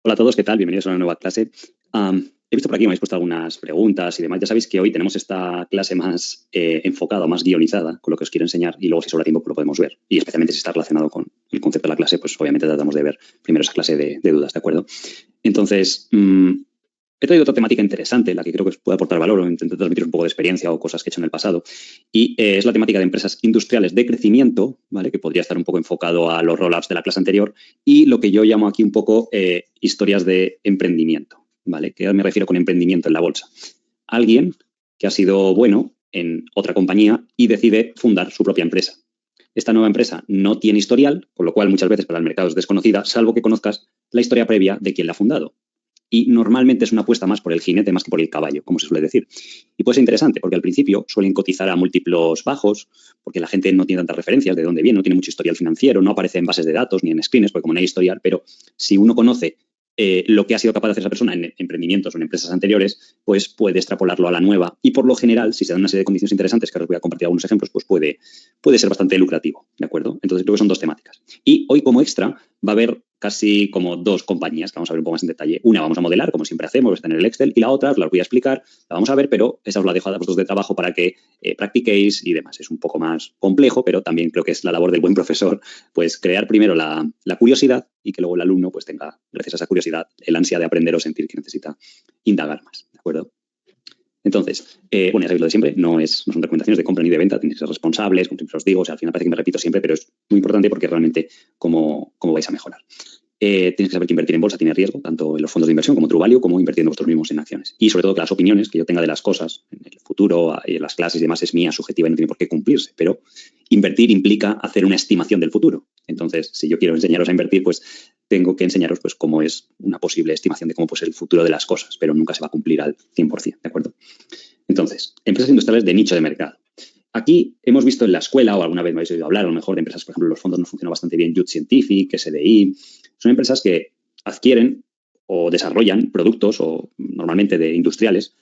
Hola a todos, ¿qué tal? Bienvenidos a una nueva clase. He visto por aquí que me habéis puesto algunas preguntas y demás. Ya sabéis que hoy tenemos esta clase más enfocada, más guionizada con lo que os quiero enseñar y luego si sobra tiempo pues lo podemos ver. Y especialmente si está relacionado con el concepto de la clase, pues obviamente tratamos de ver primero esa clase de dudas, ¿de acuerdo? Entonces, he traído otra temática interesante, la que creo que os puede aportar valor o intentar transmitir un poco de experiencia o cosas que he hecho en el pasado. Y es la temática de empresas industriales de crecimiento, ¿vale? Que podría estar un poco enfocado a los roll-ups de la clase anterior y lo que yo llamo aquí un poco historias de emprendimiento, ¿vale? ¿Qué me refiero con emprendimiento en la bolsa? Alguien que ha sido bueno en otra compañía y decide fundar su propia empresa. Esta nueva empresa no tiene historial, con lo cual muchas veces para el mercado es desconocida, salvo que conozcas la historia previa de quien la ha fundado. Y normalmente es una apuesta más por el jinete más que por el caballo, como se suele decir. Y puede ser interesante, porque al principio suelen cotizar a múltiplos bajos, porque la gente no tiene tantas referencias de dónde viene, no tiene mucho historial financiero, no aparece en bases de datos ni en screens, porque como no hay historial, pero si uno conoce lo que ha sido capaz de hacer esa persona en emprendimientos o en empresas anteriores, pues puede extrapolarlo a la nueva. Y por lo general, si se dan una serie de condiciones interesantes, que ahora os voy a compartir algunos ejemplos, pues puede ser bastante lucrativo, ¿de acuerdo? Entonces creo que son dos temáticas. Y hoy como extra va a haber casi como dos compañías que vamos a ver un poco más en detalle. Una vamos a modelar, como siempre hacemos, está en el Excel, y la otra os la voy a explicar, la vamos a ver, pero esa os la dejo a vosotros de trabajo para que practiquéis y demás. Es un poco más complejo, pero también creo que es la labor del buen profesor, pues crear primero la curiosidad y que luego el alumno pues tenga, gracias a esa curiosidad, el ansia de aprender o sentir que necesita indagar más, ¿de acuerdo? Entonces, bueno, ya sabéis lo de siempre, no son recomendaciones de compra ni de venta, tenéis que ser responsables, como siempre os digo, o sea, al final parece que me repito siempre, pero es muy importante porque realmente cómo vais a mejorar. Tienes que saber que invertir en bolsa tiene riesgo, tanto en los fondos de inversión como True Value, como invirtiendo vosotros mismos en acciones. Y sobre todo que las opiniones que yo tenga de las cosas en el futuro, en las clases y demás, es mía, subjetiva y no tiene por qué cumplirse. Pero invertir implica hacer una estimación del futuro. Entonces, si yo quiero enseñaros a invertir, pues tengo que enseñaros pues cómo es una posible estimación de cómo puede ser el futuro de las cosas, pero nunca se va a cumplir al 100%, ¿de acuerdo? Entonces, empresas industriales de nicho de mercado. Aquí hemos visto en la escuela, o alguna vez me habéis oído hablar, a lo mejor de empresas, por ejemplo, los fondos no funcionan bastante bien, Youth Scientific, SDI. Son empresas que adquieren o desarrollan productos, o normalmente de industriales,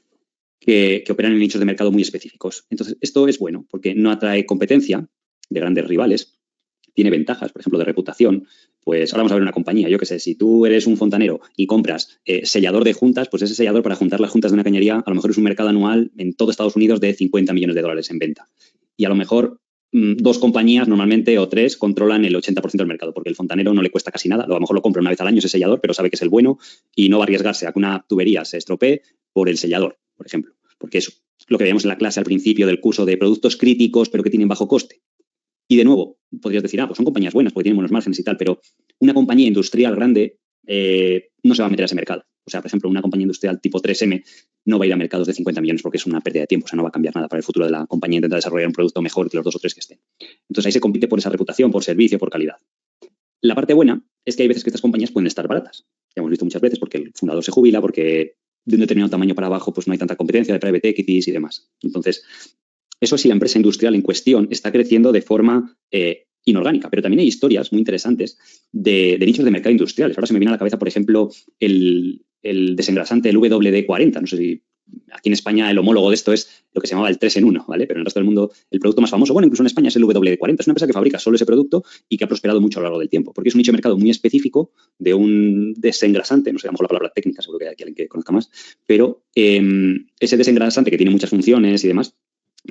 que operan en nichos de mercado muy específicos. Entonces, esto es bueno porque no atrae competencia de grandes rivales, tiene ventajas, por ejemplo, de reputación. Pues ahora vamos a ver una compañía, yo qué sé, si tú eres un fontanero y compras sellador de juntas, pues ese sellador para juntar las juntas de una cañería a lo mejor es un mercado anual en todo Estados Unidos de 50 millones de dólares en venta. Y a lo mejor dos compañías normalmente o tres controlan el 80% del mercado, porque el fontanero no le cuesta casi nada, a lo mejor lo compra una vez al año ese sellador, pero sabe que es el bueno y no va a arriesgarse a que una tubería se estropee por el sellador, por ejemplo, porque eso es lo que veíamos en la clase al principio del curso de productos críticos pero que tienen bajo coste. Y de nuevo, podrías decir, pues son compañías buenas porque tienen buenos márgenes y tal, pero una compañía industrial grande no se va a meter a ese mercado. O sea, por ejemplo, una compañía industrial tipo 3M no va a ir a mercados de 50 millones porque es una pérdida de tiempo, o sea, no va a cambiar nada para el futuro de la compañía, intentar desarrollar un producto mejor que los dos o tres que estén. Entonces ahí se compite por esa reputación, por servicio, por calidad. La parte buena es que hay veces que estas compañías pueden estar baratas. Ya hemos visto muchas veces porque el fundador se jubila, porque de un determinado tamaño para abajo pues no hay tanta competencia de private equities y demás. Entonces, eso sí, la empresa industrial en cuestión está creciendo de forma inorgánica, pero también hay historias muy interesantes de nichos de mercado industriales. Ahora se me viene a la cabeza, por ejemplo, el desengrasante, el WD-40. No sé si aquí en España el homólogo de esto es lo que se llamaba el 3 en 1, ¿vale? Pero en el resto del mundo el producto más famoso, bueno, incluso en España es el WD-40. Es una empresa que fabrica solo ese producto y que ha prosperado mucho a lo largo del tiempo, porque es un nicho de mercado muy específico de un desengrasante, no sé, a lo mejor la palabra técnica, seguro que hay alguien que conozca más, pero ese desengrasante que tiene muchas funciones y demás,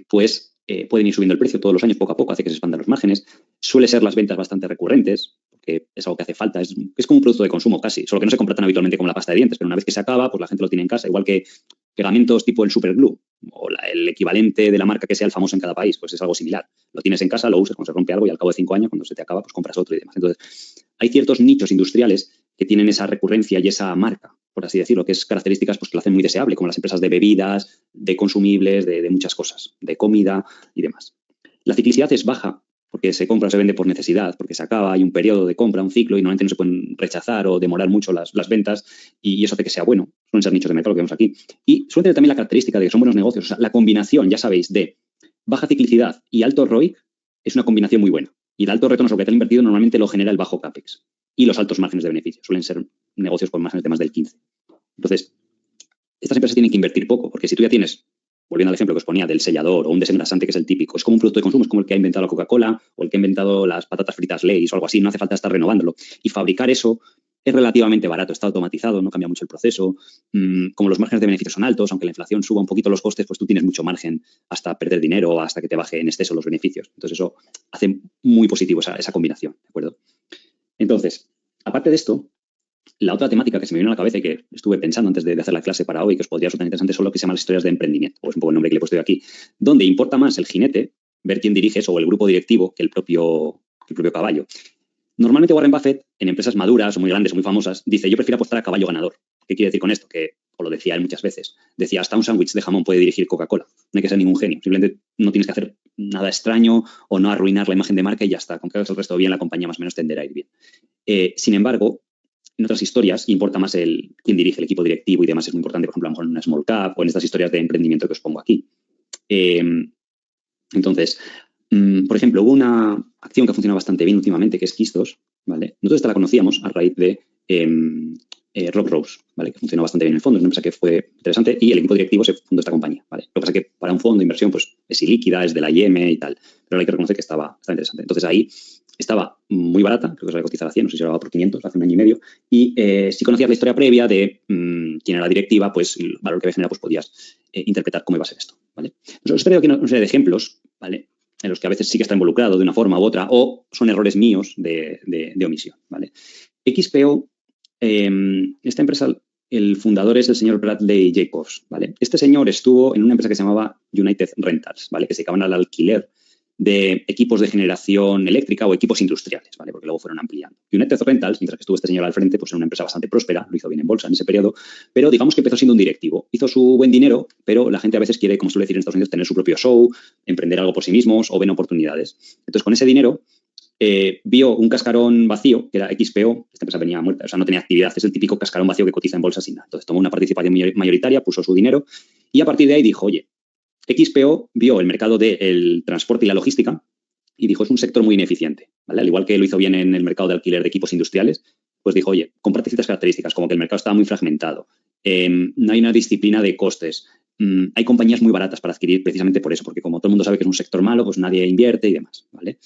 pues pueden ir subiendo el precio todos los años poco a poco, hace que se expandan los márgenes. Suele ser las ventas bastante recurrentes, porque es algo que hace falta, es como un producto de consumo casi, solo que no se compra tan habitualmente como la pasta de dientes, pero una vez que se acaba, pues la gente lo tiene en casa, igual que pegamentos tipo el Superglue o el equivalente de la marca que sea el famoso en cada país, pues es algo similar. Lo tienes en casa, lo usas cuando se rompe algo y al cabo de 5 años, cuando se te acaba, pues compras otro y demás. Entonces, hay ciertos nichos industriales que tienen esa recurrencia y esa marca, por así decirlo, que es características pues, que lo hacen muy deseable, como las empresas de bebidas, de consumibles, de muchas cosas, de comida y demás. La ciclicidad es baja porque se compra o se vende por necesidad, porque se acaba, hay un periodo de compra, un ciclo, y normalmente no se pueden rechazar o demorar mucho las ventas, y eso hace que sea bueno. Suelen ser nichos de mercado que vemos aquí. Y suele tener también la característica de que son buenos negocios. O sea, la combinación, ya sabéis, de baja ciclicidad y alto ROIC es una combinación muy buena. Y el alto retorno sobre capital invertido normalmente lo genera el bajo CAPEX y los altos márgenes de beneficio. Suelen ser negocios con márgenes de más del 15. Entonces, estas empresas tienen que invertir poco, porque si tú ya tienes, volviendo al ejemplo que os ponía del sellador o un desengrasante, que es el típico, es como un producto de consumo, es como el que ha inventado la Coca-Cola o el que ha inventado las patatas fritas Lay's o algo así, no hace falta estar renovándolo. Y fabricar eso es relativamente barato, está automatizado, no cambia mucho el proceso. Como los márgenes de beneficios son altos, aunque la inflación suba un poquito los costes, pues tú tienes mucho margen hasta perder dinero o hasta que te baje en exceso los beneficios. Entonces eso hace muy positivo esa combinación, ¿de acuerdo? Entonces, aparte de esto, la otra temática que se me vino a la cabeza y que estuve pensando antes de hacer la clase para hoy, que os podría resultar interesante, son lo que se llaman las historias de emprendimiento, o es un poco el nombre que le he puesto yo aquí, donde importa más el jinete, ver quién dirige eso, o el grupo directivo, que el propio caballo. Normalmente Warren Buffett, en empresas maduras o muy grandes o muy famosas, dice, yo prefiero apostar a caballo ganador. ¿Qué quiere decir con esto? Que, o lo decía él muchas veces, decía, hasta un sándwich de jamón puede dirigir Coca-Cola. No hay que ser ningún genio. Simplemente no tienes que hacer nada extraño o no arruinar la imagen de marca y ya está. Con que hagas el resto bien, la compañía más o menos tenderá a ir bien. Sin embargo, en otras historias importa más quién dirige el equipo directivo y demás. Es muy importante, por ejemplo, a lo mejor en una small cap o en estas historias de emprendimiento que os pongo aquí. Entonces, por ejemplo, hubo una acción que ha funcionado bastante bien últimamente, que es Quistos, ¿vale? Nosotros esta la conocíamos a raíz de Rob Rose, ¿vale? Que funcionó bastante bien en el fondo, es una empresa que fue interesante y el equipo directivo se fundó esta compañía, ¿vale? Lo que pasa es que para un fondo de inversión pues es ilíquida, es de la IM y tal, pero hay que reconocer que estaba interesante. Entonces ahí estaba muy barata, creo que se había cotizado a 100, no sé si era por 500 hace un año y medio, y si conocías la historia previa de quién era la directiva, pues el valor que había generado, pues podías interpretar cómo iba a ser esto, ¿vale? Entonces, os traigo aquí una serie de ejemplos, ¿vale? En los que a veces sí que está involucrado de una forma u otra, o son errores míos de omisión, ¿vale? XPO, esta empresa, el fundador es el señor Bradley Jacobs, ¿vale? Este señor estuvo en una empresa que se llamaba United Rentals, ¿vale? Que se dedicaban al alquiler de equipos de generación eléctrica o equipos industriales, ¿vale? Porque luego fueron ampliando. United Rentals, mientras que estuvo este señor al frente, pues era una empresa bastante próspera, lo hizo bien en bolsa en ese periodo, pero digamos que empezó siendo un directivo. Hizo su buen dinero, pero la gente a veces quiere, como suele decir en Estados Unidos, tener su propio show, emprender algo por sí mismos o ven oportunidades. Entonces, con ese dinero, vio un cascarón vacío, que era XPO, esta empresa venía muerta, o sea, no tenía actividad, es el típico cascarón vacío que cotiza en bolsa sin nada. Entonces, tomó una participación mayoritaria, puso su dinero y a partir de ahí dijo, oye, XPO vio el mercado del transporte y la logística y dijo, es un sector muy ineficiente, ¿vale? Al igual que lo hizo bien en el mercado de alquiler de equipos industriales, pues dijo, oye, comparte ciertas características, como que el mercado estaba muy fragmentado, no hay una disciplina de costes, hay compañías muy baratas para adquirir precisamente por eso, porque como todo el mundo sabe que es un sector malo, pues nadie invierte y demás, ¿vale?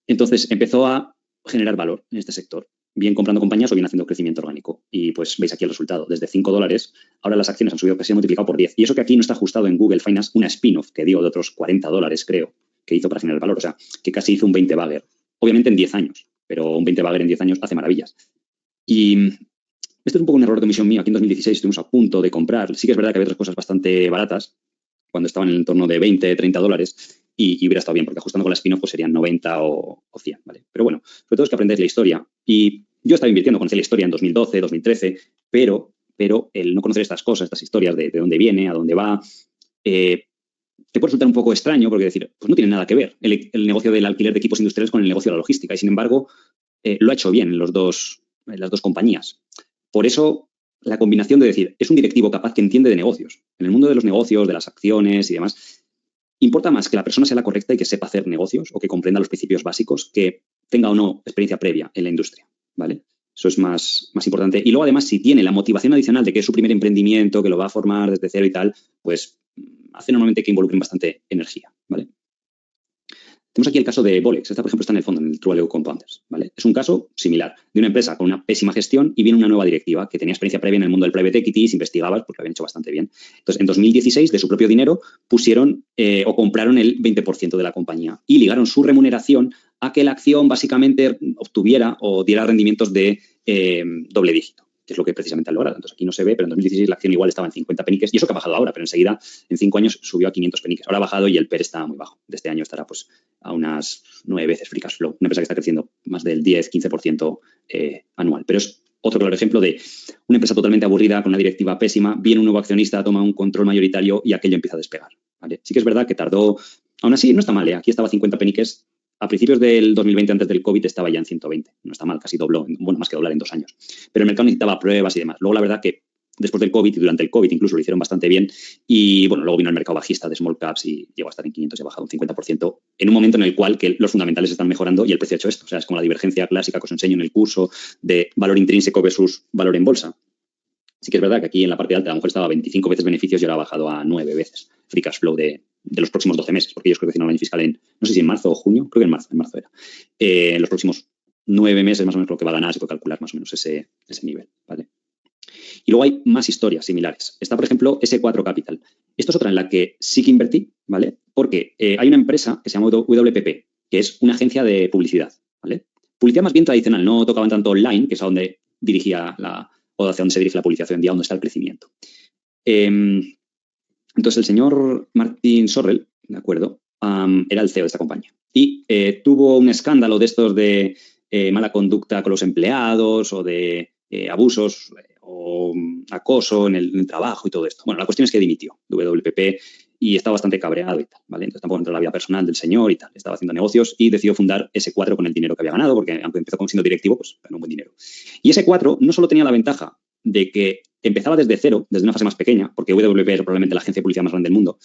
Entonces empezó a generar valor en este sector, bien comprando compañías o bien haciendo crecimiento orgánico. Y pues veis aquí el resultado. Desde $5, ahora las acciones han subido casi multiplicado por 10. Y eso que aquí no está ajustado en Google Finance, una spin-off que dio de otros $40, creo, que hizo para generar valor. O sea, que casi hizo un 20 bagger. Obviamente en 10 años, pero un 20 bagger en 10 años hace maravillas. Y esto es un poco un error de omisión mío. Aquí en 2016 estuvimos a punto de comprar. Sí que es verdad que había otras cosas bastante baratas, cuando estaban en el entorno de 20, 30 dólares, y hubiera estado bien, porque ajustando con la spin-off pues serían 90 o 100, ¿vale? Pero bueno, sobre todo es que aprendáis la historia. Y yo estaba invirtiendo, conocí la historia en 2012, 2013, pero el no conocer estas cosas, estas historias de dónde viene, a dónde va, te puede resultar un poco extraño, porque decir, pues no tiene nada que ver el negocio del alquiler de equipos industriales con el negocio de la logística, y sin embargo, lo ha hecho bien en las dos compañías. Por eso, la combinación de decir, es un directivo capaz que entiende de negocios. En el mundo de los negocios, de las acciones y demás, importa más que la persona sea la correcta y que sepa hacer negocios o que comprenda los principios básicos, que tenga o no experiencia previa en la industria, ¿vale? Eso es más importante. Y luego, además, si tiene la motivación adicional de que es su primer emprendimiento, que lo va a formar desde cero y tal, pues hace normalmente que involucren bastante energía, ¿vale? Tenemos aquí el caso de Bolex. Esta, por ejemplo, está en el fondo, en el True Value Compounders, ¿vale? Es un caso similar de una empresa con una pésima gestión y viene una nueva directiva que tenía experiencia previa en el mundo del private equity, se investigaba porque lo habían hecho bastante bien. Entonces, en 2016, de su propio dinero, pusieron o compraron el 20% de la compañía y ligaron su remuneración a que la acción básicamente obtuviera o diera rendimientos de doble dígito, que es lo que precisamente han logrado. Entonces, aquí no se ve, pero en 2016 la acción igual estaba en 50 peniques, y eso que ha bajado ahora, pero enseguida, en 5 años, subió a 500 peniques. Ahora ha bajado y el PER está muy bajo. De este año estará pues a unas 9 veces free cash flow. Una empresa que está creciendo más del 10-15% anual. Pero es otro claro ejemplo de una empresa totalmente aburrida, con una directiva pésima, viene un nuevo accionista, toma un control mayoritario y aquello empieza a despegar, ¿vale? Sí que es verdad que tardó, aún así no está mal, ¿eh? Aquí estaba a 50 peniques. A principios del 2020, antes del COVID, estaba ya en 120. No está mal, casi dobló, bueno, más que doblar en 2 años. Pero el mercado necesitaba pruebas y demás. Luego, la verdad que después del COVID y durante el COVID incluso lo hicieron bastante bien. Y bueno, luego vino el mercado bajista de small caps y llegó a estar en 500 y ha bajado un 50% en un momento en el cual que los fundamentales están mejorando y el precio ha hecho esto. O sea, es como la divergencia clásica que os enseño en el curso de valor intrínseco versus valor en bolsa. Sí que es verdad que aquí en la parte alta a lo mejor estaba a 25 veces beneficios y ahora ha bajado a 9 veces free cash flow de los próximos 12 meses, porque ellos creo que tienen un año fiscal en, no sé si en marzo o junio, creo que en marzo era. En los próximos 9 meses más o menos lo que va a ganar, se puede calcular más o menos ese nivel, ¿vale? Y luego hay más historias similares. Está, por ejemplo, S4 Capital. Esto es otra en la que sí que invertí, ¿vale? Porque hay una empresa que se llama WPP, que es una agencia de publicidad, ¿vale? Publicidad más bien tradicional, no tocaban tanto online, que es a donde dirigía o hacia donde se dirige la publicidad hoy en día, donde está el crecimiento. Entonces, el señor Martin Sorrell, ¿de acuerdo? Era el CEO de esta compañía. Y tuvo un escándalo de estos de mala conducta con los empleados o de abusos o acoso en el trabajo y todo esto. Bueno, la cuestión es que dimitió de WPP y estaba bastante cabreado y tal, ¿vale? Entonces tampoco entró en la vida personal del señor y tal. Estaba haciendo negocios y decidió fundar S4 con el dinero que había ganado, porque aunque empezó siendo directivo, pues ganó un buen dinero. Y S4 no solo tenía la ventaja de que empezaba desde cero, desde una fase más pequeña, porque WPP es probablemente la agencia de publicidad más grande del mundo.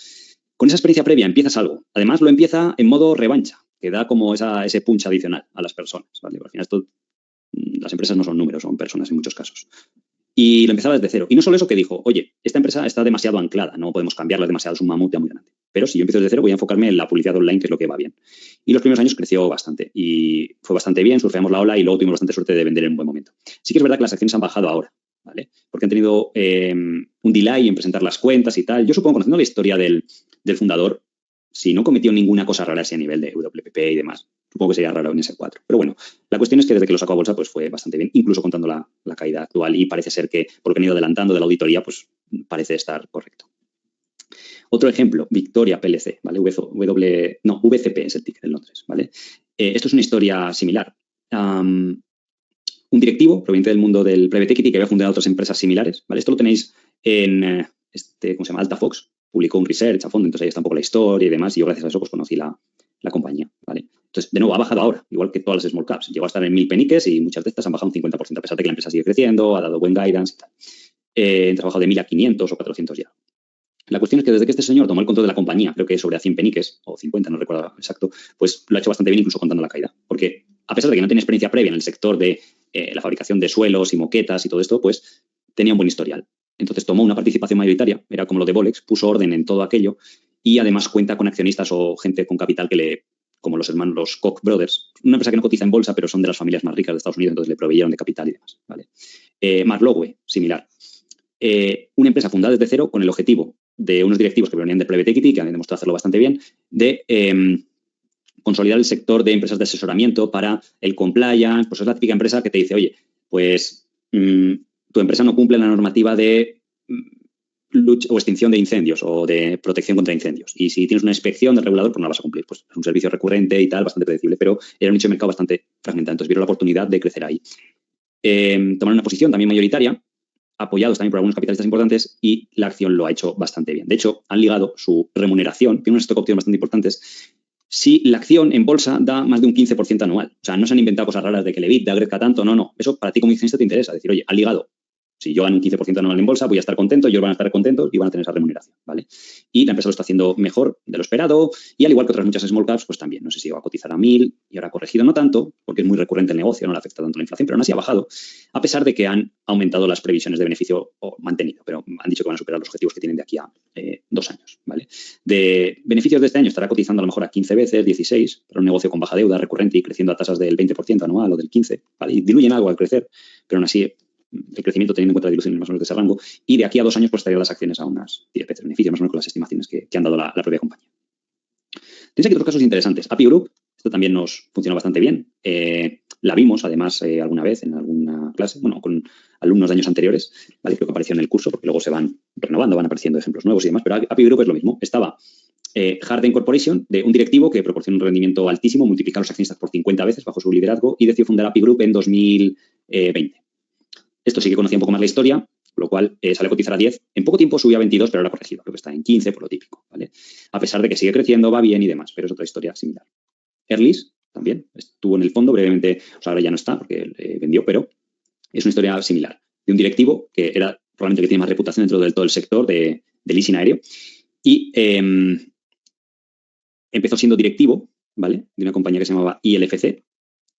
Con esa experiencia previa empiezas algo. Además, lo empieza en modo revancha, que da como ese punch adicional a las personas, ¿vale? Porque al final las empresas no son números, son personas en muchos casos. Y lo empezaba desde cero. Y no solo eso, que dijo, oye, esta empresa está demasiado anclada, no podemos cambiarla demasiado, es un mamut ya muy grande. Pero si yo empiezo desde cero, voy a enfocarme en la publicidad online, que es lo que va bien. Y los primeros años creció bastante y fue bastante bien, surfeamos la ola y luego tuvimos bastante suerte de vender en un buen momento. Sí que es verdad que las acciones han bajado ahora, ¿vale? Porque han tenido un delay en presentar las cuentas y tal. Yo supongo, conociendo la historia del fundador, si no cometió ninguna cosa rara a ese nivel de WPP y demás, supongo que sería raro en ese 4. Pero bueno, la cuestión es que desde que lo sacó a bolsa pues fue bastante bien, incluso contando la caída actual, y parece ser que, por lo que han ido adelantando de la auditoría, pues parece estar correcto. Otro ejemplo, Victoria PLC, ¿vale? VCP es el ticker en Londres, ¿vale? Esto es una historia similar. Un directivo proveniente del mundo del private equity que había fundado otras empresas similares, ¿vale? Esto lo tenéis en, ¿cómo se llama? Altafox, publicó un research a fondo, entonces ahí está un poco la historia y demás, y yo gracias a eso pues conocí la compañía, ¿vale? Entonces, de nuevo, ha bajado ahora, igual que todas las small caps. Llegó a estar en 1.000 peniques y muchas de estas han bajado un 50%, a pesar de que la empresa sigue creciendo, ha dado buen guidance y tal. Han trabajado de 1.000 a 500 o 400 ya. La cuestión es que desde que este señor tomó el control de la compañía, creo que sobre a 100 peniques, o 50, no recuerdo exacto, pues lo ha hecho bastante bien, incluso contando la caída. Porque a pesar de que no tiene experiencia previa en el sector de la fabricación de suelos y moquetas y todo esto, pues tenía un buen historial. Entonces tomó una participación mayoritaria, era como lo de Bolex, puso orden en todo aquello y además cuenta con accionistas o gente con capital como los hermanos, los Koch Brothers, una empresa que no cotiza en bolsa, pero son de las familias más ricas de Estados Unidos, entonces le proveyeron de capital y demás, ¿vale? Marlowe, similar. Una empresa fundada desde cero con el objetivo de unos directivos que venían de private equity, que han demostrado hacerlo bastante bien, de consolidar el sector de empresas de asesoramiento para el compliance. Pues es la típica empresa que te dice, oye, pues tu empresa no cumple la normativa de lucha o extinción de incendios o de protección contra incendios. Y si tienes una inspección del regulador, pues no la vas a cumplir. Pues es un servicio recurrente y tal, bastante predecible, pero era un nicho de mercado bastante fragmentado. Entonces vieron la oportunidad de crecer ahí. Tomaron una posición también mayoritaria, apoyados también por algunos capitalistas importantes, y la acción lo ha hecho bastante bien. De hecho, han ligado su remuneración, tiene unas stock options bastante importantes, si la acción en bolsa da más de un 15% anual. O sea, no se han inventado cosas raras de que el EBITDA crezca tanto, no. Eso para ti como inversionista te interesa. Decir, oye, han ligado. Si yo gano un 15% anual en bolsa, voy a estar contento, ellos van a estar contentos y van a tener esa remuneración, ¿vale? Y la empresa lo está haciendo mejor de lo esperado, y al igual que otras muchas small caps, pues también. No sé si va a cotizar a 1.000 y ahora ha corregido, no tanto, porque es muy recurrente el negocio, no le afecta tanto la inflación, pero aún así ha bajado, a pesar de que han aumentado las previsiones de beneficio o mantenido, pero han dicho que van a superar los objetivos que tienen de aquí a 2 años, ¿vale? De beneficios de este año estará cotizando a lo mejor a 15 veces, 16, pero un negocio con baja deuda, recurrente y creciendo a tasas del 20% anual o del 15%, ¿vale? Y diluyen algo al crecer, pero aún así el crecimiento teniendo en cuenta la dilución más o menos de ese rango, y de aquí a 2 años pues estarían las acciones a unas 10 veces beneficio, más o menos con las estimaciones que han dado la propia compañía. Tienes aquí otros casos interesantes. API Group, esto también nos funciona bastante bien. La vimos además alguna vez en alguna clase, bueno, con alumnos de años anteriores, ¿vale? Creo que apareció en el curso porque luego se van renovando, van apareciendo ejemplos nuevos y demás, pero API Group es lo mismo. Estaba Harden Corporation, de un directivo que proporciona un rendimiento altísimo, multiplica a los accionistas por 50 veces bajo su liderazgo y decidió fundar API Group en 2020. Esto sí que conocía un poco más la historia, con lo cual sale a cotizar a 10. En poco tiempo subió a 22, pero ahora ha corregido. Creo que está en 15 por lo típico, ¿vale? A pesar de que sigue creciendo, va bien y demás, pero es otra historia similar. Erlis también estuvo en el fondo brevemente, o sea, ahora ya no está porque vendió, pero es una historia similar. De un directivo que era probablemente el que tiene más reputación dentro del todo el sector de leasing aéreo y empezó siendo directivo, ¿vale? De una compañía que se llamaba ILFC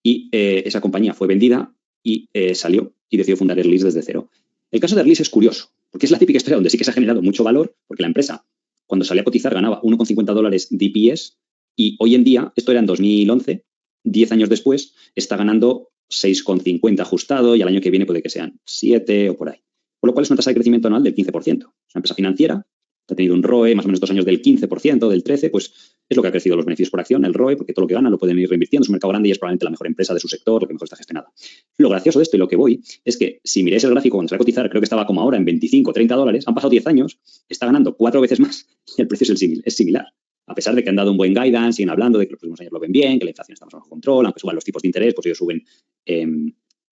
y esa compañía fue vendida y salió y decidió fundar Erlis desde cero. El caso de Erlis es curioso, porque es la típica historia donde sí que se ha generado mucho valor, porque la empresa, cuando salía a cotizar, ganaba $1,50 DPS, y hoy en día, esto era en 2011, 10 años después, está ganando 6,50 ajustado y al año que viene puede que sean 7 o por ahí. Con lo cual es una tasa de crecimiento anual del 15%. Es una empresa financiera que ha tenido un ROE más o menos 2 años del 15%, del 13%, pues es lo que ha crecido los beneficios por acción, el ROE, porque todo lo que ganan lo pueden ir reinvirtiendo. Es un mercado grande y es probablemente la mejor empresa de su sector, lo que mejor está gestionada. Lo gracioso de esto y lo que voy es que si miráis el gráfico cuando se va a cotizar, creo que estaba como ahora en 25 o 30 dólares, han pasado 10 años, está ganando 4 veces más y el precio es similar. A pesar de que han dado un buen guidance, siguen hablando de que los próximos años lo ven bien, que la inflación está más bajo control, aunque suban los tipos de interés, pues ellos suben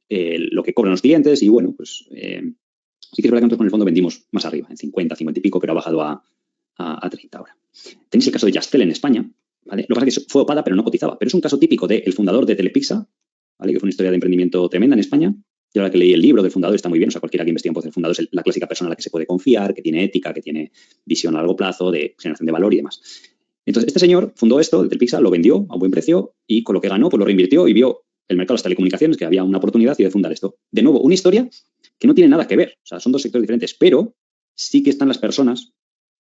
lo que cobran los clientes y bueno, pues sí que es verdad que nosotros con el fondo vendimos más arriba, en 50, 50 y pico, pero ha bajado a 30 ahora. Tenéis el caso de Yastel en España, ¿vale? Lo que pasa es que fue opada, pero no cotizaba. Pero es un caso típico del fundador de Telepizza, ¿vale? Que fue una historia de emprendimiento tremenda en España. Yo ahora que leí el libro del fundador está muy bien. O sea, cualquiera que investigue un poco del fundador es la clásica persona a la que se puede confiar, que tiene ética, que tiene visión a largo plazo, de generación de valor y demás. Entonces, este señor fundó esto de Telepizza, lo vendió a un buen precio y con lo que ganó, pues lo reinvirtió y vio el mercado de las telecomunicaciones, que había una oportunidad y de fundar esto. De nuevo, una historia que no tiene nada que ver. O sea, son dos sectores diferentes, pero sí que están las personas,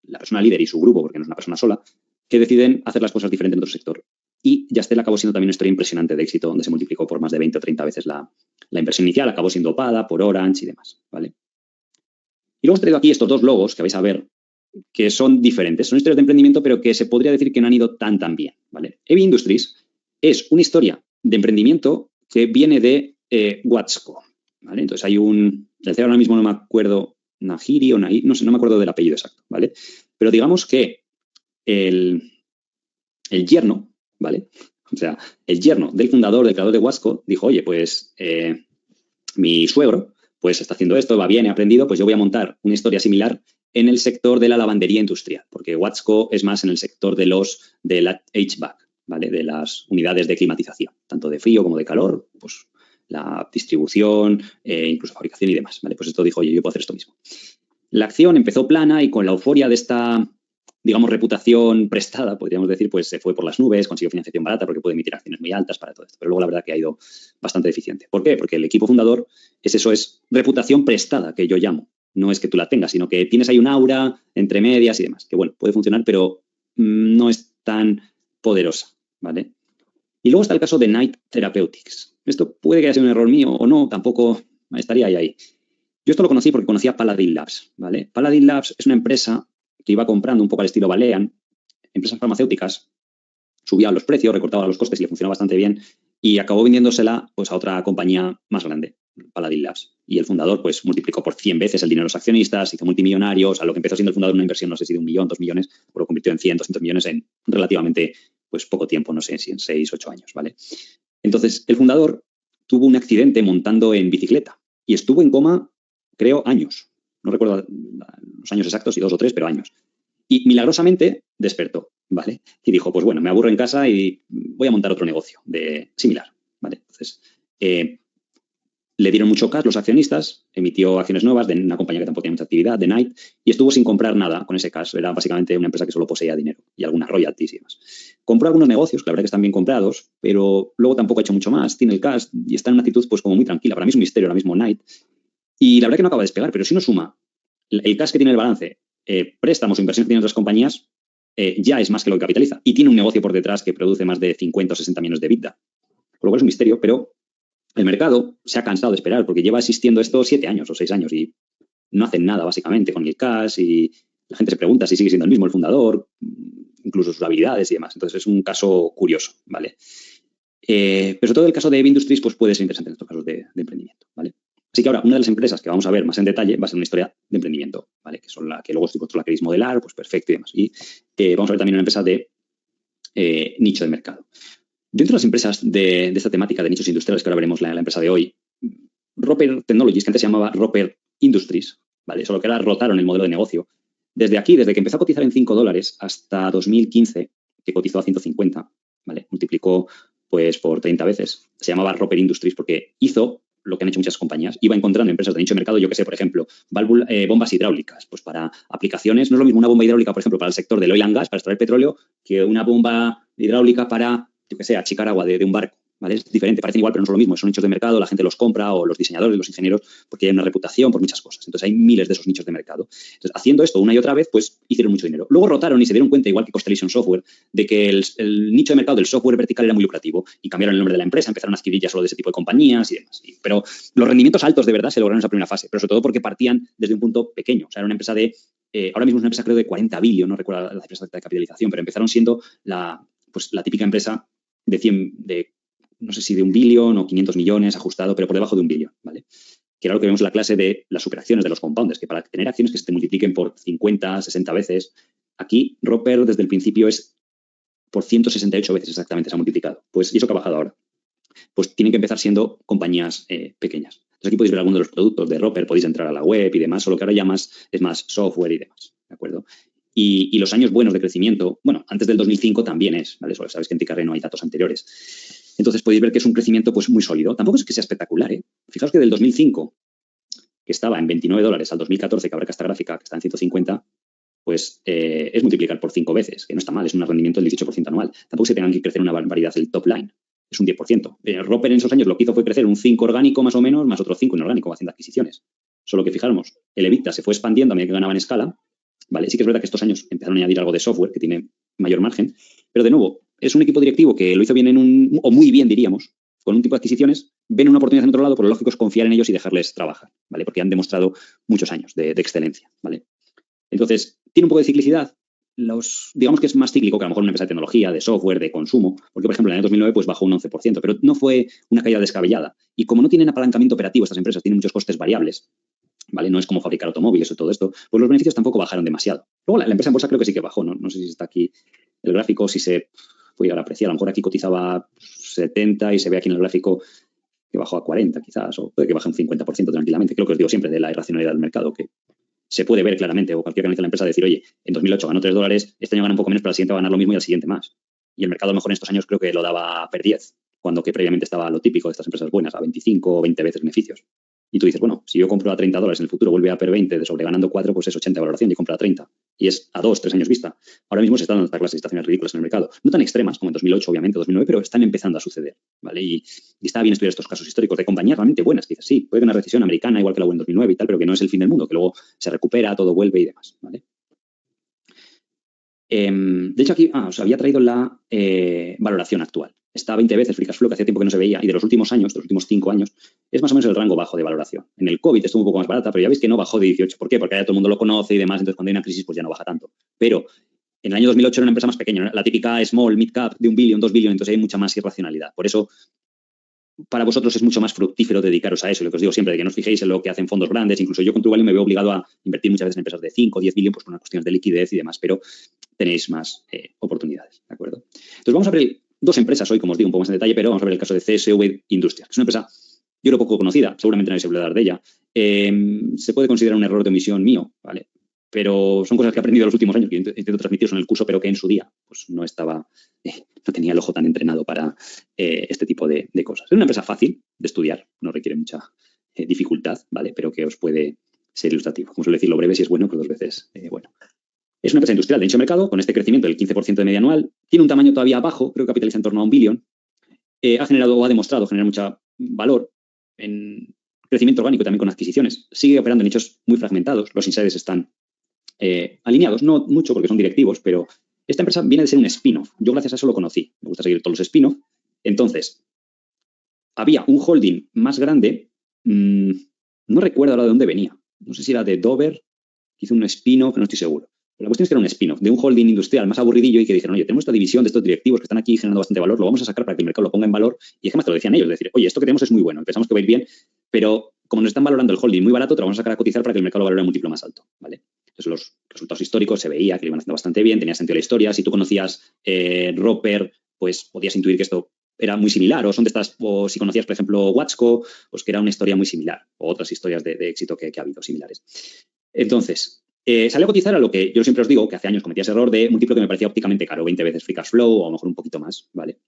la persona líder y su grupo, porque no es una persona sola, que deciden hacer las cosas diferentes en otro sector. Y Yastel acabó siendo también una historia impresionante de éxito, donde se multiplicó por más de 20 o 30 veces la inversión inicial, acabó siendo opada por Orange y demás, ¿vale? Y luego os he traído aquí estos dos logos que vais a ver, que son diferentes. Son historias de emprendimiento, pero que se podría decir que no han ido tan bien, ¿vale? Heavy Industries es una historia de emprendimiento que viene de Watsco, ¿vale? Entonces hay el CEO ahora mismo no me acuerdo, Nahiri o Nahiri, no sé, no me acuerdo del apellido exacto, ¿vale? Pero digamos que el yerno, ¿vale? O sea, el yerno del fundador, del creador de Watsco, dijo, oye, pues mi suegro pues está haciendo esto, va bien, he aprendido, pues yo voy a montar una historia similar en el sector de la lavandería industrial, porque Watsco es más en el sector de la HVAC, ¿vale? De las unidades de climatización, tanto de frío como de calor, pues la distribución, incluso fabricación y demás, ¿vale? Pues esto dijo, oye, yo puedo hacer esto mismo. La acción empezó plana y con la euforia de esta, digamos, reputación prestada, podríamos decir, pues se fue por las nubes, consiguió financiación barata porque puede emitir acciones muy altas para todo esto. Pero luego la verdad que ha ido bastante deficiente. ¿Por qué? Porque el equipo fundador es reputación prestada, que yo llamo. No es que tú la tengas, sino que tienes ahí un aura entre medias y demás. Que bueno, puede funcionar, pero no es tan poderosa, ¿vale? Y luego está el caso de Knight Therapeutics. Esto puede que haya sido un error mío o no, tampoco estaría ahí. Yo esto lo conocí porque conocía Paladin Labs, ¿vale? Paladin Labs es una empresa que iba comprando un poco al estilo Balean, empresas farmacéuticas, subía los precios, recortaba los costes y le funcionaba bastante bien y acabó vendiéndosela pues, a otra compañía más grande, Paladin Labs. Y el fundador pues multiplicó por 100 veces el dinero de los accionistas, hizo multimillonarios, a lo que empezó siendo el fundador una inversión, no sé si de 1 millón, 2 millones, pero lo convirtió en 100, 200 millones en relativamente pues, poco tiempo, no sé si en 6, 8 años, ¿vale? Entonces, el fundador tuvo un accidente montando en bicicleta y estuvo en coma, creo, años. No recuerdo los años exactos, si 2 o 3, pero años. Y milagrosamente despertó, ¿vale? Y dijo, pues bueno, me aburro en casa y voy a montar otro negocio similar, ¿vale? Entonces, le dieron mucho cash los accionistas, emitió acciones nuevas de una compañía que tampoco tenía mucha actividad, de Knight, y estuvo sin comprar nada con ese cash. Era básicamente una empresa que solo poseía dinero y algunas royalties y demás. Compró algunos negocios, que la verdad que están bien comprados, pero luego tampoco ha hecho mucho más. Tiene el cash y está en una actitud pues como muy tranquila. Para mí es un misterio ahora mismo Knight. Y la verdad que no acaba de despegar, pero si uno suma el cash que tiene el balance, préstamos o inversiones que tienen otras compañías, ya es más que lo que capitaliza. Y tiene un negocio por detrás que produce más de 50 o 60 millones de EBITDA. Por lo cual es un misterio, pero el mercado se ha cansado de esperar porque lleva existiendo esto 7 años o 6 años y no hacen nada básicamente con el cash y la gente se pregunta si sigue siendo el mismo el fundador, incluso sus habilidades y demás. Entonces es un caso curioso, ¿vale? Pero sobre todo el caso de Heavy Industries pues puede ser interesante en estos casos de emprendimiento, ¿vale? Así que ahora, una de las empresas que vamos a ver más en detalle va a ser una historia de emprendimiento, ¿vale? Que son la que luego si vosotros la queréis modelar, pues perfecto y demás. Y vamos a ver también una empresa de nicho de mercado. Dentro de las empresas de esta temática de nichos industriales, que ahora veremos la empresa de hoy, Roper Technologies, que antes se llamaba Roper Industries, ¿vale? Solo que ahora rotaron el modelo de negocio. Desde aquí, desde que empezó a cotizar en $5 hasta 2015, que cotizó a 150, ¿vale? Multiplicó pues por 30 veces. Se llamaba Roper Industries porque hizo lo que han hecho muchas compañías. Iba encontrando empresas de nicho de mercado, yo que sé, por ejemplo, bombas hidráulicas, pues para aplicaciones, no es lo mismo una bomba hidráulica, por ejemplo, para el sector del oil and gas, para extraer petróleo, que una bomba hidráulica para, yo que sé, achicar agua de un barco, ¿vale? Es diferente, parecen igual, pero no son lo mismo. Son nichos de mercado, la gente los compra, o los diseñadores, los ingenieros, porque hay una reputación por muchas cosas. Entonces, hay miles de esos nichos de mercado. Entonces, haciendo esto una y otra vez, pues hicieron mucho dinero. Luego rotaron y se dieron cuenta, igual que Constellation Software, de que el nicho de mercado del software vertical era muy lucrativo y cambiaron el nombre de la empresa, empezaron a adquirir ya solo de ese tipo de compañías y demás. Pero los rendimientos altos de verdad se lograron en esa primera fase, pero sobre todo porque partían desde un punto pequeño. O sea, era una empresa de, ahora mismo es una empresa creo de 40 billion, no recuerdo la empresa de capitalización, pero empezaron siendo la típica empresa de 100, no sé si de 1 billón o 500 millones ajustado, pero por debajo de 1 billón, ¿vale? Que era lo que vemos en la clase de las superacciones de los compounders, que para tener acciones que se te multipliquen por 50, 60 veces, aquí Roper desde el principio es por 168 veces exactamente se ha multiplicado. Pues, ¿y eso que ha bajado ahora? Pues tienen que empezar siendo compañías pequeñas. Entonces aquí podéis ver algunos de los productos de Roper, podéis entrar a la web y demás, solo que ahora ya es más software y demás, ¿de acuerdo? Y los años buenos de crecimiento, bueno, antes del 2005 también es, ¿vale? Solo sabes que en Ticarre no hay datos anteriores. Entonces podéis ver que es un crecimiento pues muy sólido. Tampoco es que sea espectacular, ¿eh? Fijaos que del 2005, que estaba en $29, al 2014, que abarca esta gráfica, que está en 150, pues es multiplicar por 5 veces, que no está mal, es un rendimiento del 18% anual. Tampoco se tengan que crecer una barbaridad el top line, es un 10%. Roper en esos años lo que hizo fue crecer un 5 orgánico más o menos, más otro 5 inorgánico haciendo adquisiciones. Solo que fijaros, el EBITDA se fue expandiendo a medida que ganaba en escala, ¿vale? Sí que es verdad que estos años empezaron a añadir algo de software que tiene mayor margen, pero de nuevo, es un equipo directivo que lo hizo bien o muy bien diríamos, con un tipo de adquisiciones, ven una oportunidad en otro lado, por lo lógico es confiar en ellos y dejarles trabajar, ¿vale? Porque han demostrado muchos años de excelencia, ¿vale? Entonces, tiene un poco de ciclicidad. Digamos que es más cíclico que a lo mejor una empresa de tecnología, de software, de consumo, porque, por ejemplo, en el año 2009 pues, bajó un 11%, pero no fue una caída descabellada. Y como no tienen apalancamiento operativo estas empresas, tienen muchos costes variables, ¿vale? No es como fabricar automóviles o todo esto, pues los beneficios tampoco bajaron demasiado. Luego la empresa en bolsa creo que sí que bajó, ¿no? No sé si está aquí el gráfico, si se puede llegar a apreciar. A lo mejor aquí cotizaba 70 y se ve aquí en el gráfico que bajó a 40 quizás, o puede que baje un 50% tranquilamente. Creo que os digo siempre de la irracionalidad del mercado, que se puede ver claramente, o cualquier que analice la empresa decir, oye, en 2008 ganó $3, este año gana un poco menos, pero al siguiente va a ganar lo mismo y al siguiente más. Y el mercado a lo mejor en estos años creo que lo daba per 10, cuando que previamente estaba lo típico de estas empresas buenas, a 25 o 20 veces beneficios. Y tú dices, bueno, si yo compro a $30 en el futuro, vuelve a per 20 de sobreganando 4, pues es 80 de valoración y compro a 30. Y es a 2, 3 años vista. Ahora mismo se están dando estas clases de situaciones ridículas en el mercado. No tan extremas como en 2008, obviamente, 2009, pero están empezando a suceder, ¿vale? Y está bien estudiar estos casos históricos de compañías realmente buenas. Que dices, sí, puede que una recesión americana, igual que la hubo en 2009 y tal, pero que no es el fin del mundo, que luego se recupera, todo vuelve y demás, ¿vale? De hecho, aquí os había traído la valoración actual. Está 20 veces Free Cash Flow, que hacía tiempo que no se veía, y de los últimos años, de los últimos 5 años, es más o menos el rango bajo de valoración. En el COVID estuvo un poco más barata, pero ya veis que no bajó de 18. ¿Por qué? Porque ya todo el mundo lo conoce y demás, entonces cuando hay una crisis pues ya no baja tanto. Pero en el año 2008 era una empresa más pequeña, la típica small, mid cap de 1 billón, 2 billion, entonces hay mucha más irracionalidad. Por eso, para vosotros es mucho más fructífero dedicaros a eso. Lo que os digo siempre, de que no os fijéis en lo que hacen fondos grandes. Incluso yo con True Value me veo obligado a invertir muchas veces en empresas de 5 o 10 billion, pues por unas cuestiones de liquidez y demás, pero tenéis más oportunidades, ¿de acuerdo? Entonces vamos a ver 2 empresas hoy, como os digo, un poco más en detalle, pero vamos a ver el caso de CSV Industrias, que es una empresa, yo creo, poco conocida, seguramente nadie se puede hablar de ella. Se puede considerar un error de omisión mío, ¿vale? Pero son cosas que he aprendido en los últimos años, que intento transmitiros en el curso, pero que en su día pues no estaba, no tenía el ojo tan entrenado para este tipo de cosas. Es una empresa fácil de estudiar, no requiere mucha dificultad, ¿vale? Pero que os puede ser ilustrativo. Como suele decir, lo breve si es bueno, pues 2 veces bueno. Es una empresa industrial de nicho de mercado, con este crecimiento del 15% de media anual. Tiene un tamaño todavía bajo, creo que capitaliza en torno a 1 billón. Ha generado o ha demostrado generar mucho valor en crecimiento orgánico, también con adquisiciones. Sigue operando en nichos muy fragmentados. Los insiders están alineados, no mucho porque son directivos, pero esta empresa viene de ser un spin-off. Yo gracias a eso lo conocí. Me gusta seguir todos los spin-off. Entonces, había un holding más grande, no recuerdo ahora de dónde venía. No sé si era de Dover, que hizo un spin-off, no estoy seguro. Pero la cuestión es que era un spin-off de un holding industrial más aburridillo y que dijeron, oye, tenemos esta división de estos directivos que están aquí generando bastante valor, lo vamos a sacar para que el mercado lo ponga en valor. Y es que más te lo decían ellos, decir, oye, esto que tenemos es muy bueno, pensamos que va a ir bien, pero como nos están valorando el holding muy barato, te lo vamos a sacar a cotizar para que el mercado lo valore a un múltiplo más alto, ¿vale? Entonces los resultados históricos se veía que lo iban haciendo bastante bien, tenía sentido la historia. Si tú conocías Roper, pues podías intuir que esto era muy similar, o son de estas, o si conocías, por ejemplo, Watsco, pues que era una historia muy similar, o otras historias de éxito que ha habido similares. Entonces, salió a cotizar a lo que yo siempre os digo, que hace años cometía ese error de múltiplo que me parecía ópticamente caro, 20 veces Free Cash Flow, o a lo mejor un poquito más, ¿vale?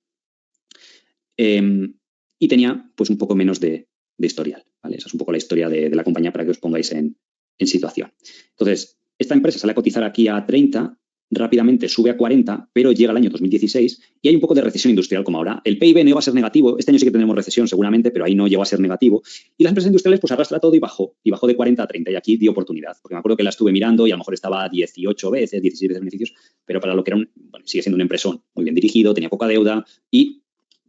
Y tenía, pues, un poco menos de historial, ¿vale? Esa es un poco la historia de la compañía para que os pongáis en situación. Entonces, esta empresa sale a cotizar aquí a 30 rápidamente sube a 40, pero llega el año 2016 y hay un poco de recesión industrial como ahora. El PIB no iba a ser negativo, este año sí que tenemos recesión seguramente, pero ahí no llegó a ser negativo. Y las empresas industriales pues arrastra todo y bajó de 40 a 30 y aquí dio oportunidad, porque me acuerdo que la estuve mirando y a lo mejor estaba a 18 veces, 16 veces beneficios, pero para lo que era sigue siendo un empresón muy bien dirigido, tenía poca deuda y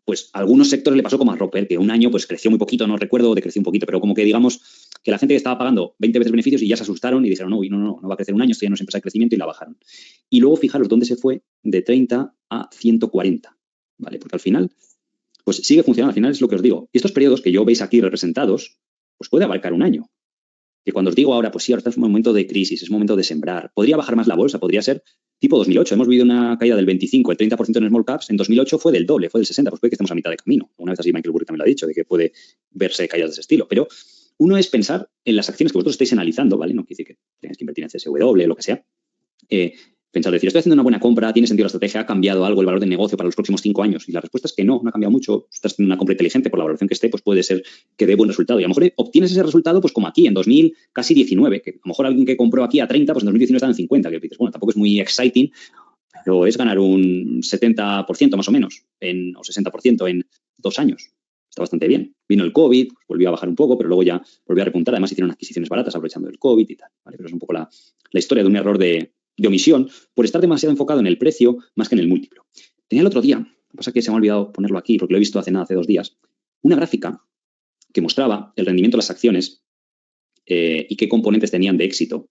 pues a algunos sectores le pasó como a Roper, que un año pues creció muy poquito, no recuerdo, decreció un poquito, pero como que digamos que la gente que estaba pagando 20 veces beneficios y ya se asustaron y dijeron, no va a crecer un año, esto ya no es empresa de crecimiento y la bajaron. Y luego fijaros dónde se fue de 30 a 140, ¿vale? Porque al final, pues sigue funcionando, al final es lo que os digo. Y estos periodos que yo veis aquí representados, pues puede abarcar un año. Que cuando os digo ahora, pues sí, ahora está en un momento de crisis, es un momento de sembrar. Podría bajar más la bolsa, podría ser tipo 2008. Hemos vivido una caída del 25, el 30% en small caps. En 2008 fue del doble, fue del 60. Pues puede que estemos a mitad de camino. Una vez así Michael Burry también lo ha dicho, de que puede verse caídas de ese estilo. Pero uno es pensar en las acciones que vosotros estáis analizando, ¿vale? No quiere decir que tengáis que invertir en CSW o lo que sea. Pensar, decir, estoy haciendo una buena compra, tiene sentido la estrategia, ha cambiado algo el valor del negocio para los próximos 5 años. Y la respuesta es que no ha cambiado mucho. Estás haciendo una compra inteligente por la valoración que esté, pues puede ser que dé buen resultado. Y a lo mejor obtienes ese resultado, pues como aquí, en 2000, casi 19, que a lo mejor alguien que compró aquí a 30, pues en 2019 está en 50, que dices, bueno, tampoco es muy exciting, pero es ganar un 70% más o menos, o 60% en 2 años. Está bastante bien. Vino el COVID, pues volvió a bajar un poco, pero luego ya volvió a repuntar. Además hicieron adquisiciones baratas aprovechando el COVID y tal, ¿vale? Pero es un poco la historia de un error de omisión por estar demasiado enfocado en el precio más que en el múltiplo. Tenía el otro día, lo que pasa es que se me ha olvidado ponerlo aquí porque lo he visto hace 2 días, una gráfica que mostraba el rendimiento de las acciones y qué componentes tenían de éxito.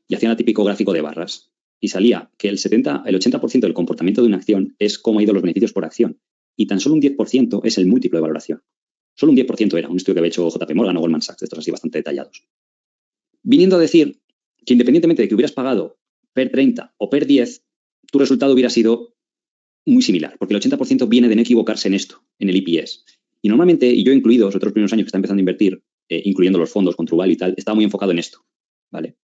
Y hacían el típico gráfico de barras. Y salía que el 80% del comportamiento de una acción es cómo han ido los beneficios por acción. Y tan solo un 10% es el múltiplo de valoración. Solo un 10% era un estudio que había hecho JP Morgan o Goldman Sachs, de estos así bastante detallados. Viniendo a decir que independientemente de que hubieras pagado per 30 o per 10, tu resultado hubiera sido muy similar, porque el 80% viene de no equivocarse en esto, en el EPS. Y normalmente, y yo incluido, los otros primeros años que está empezando a invertir, incluyendo los fondos con Trubal y tal, estaba muy enfocado en esto, ¿vale?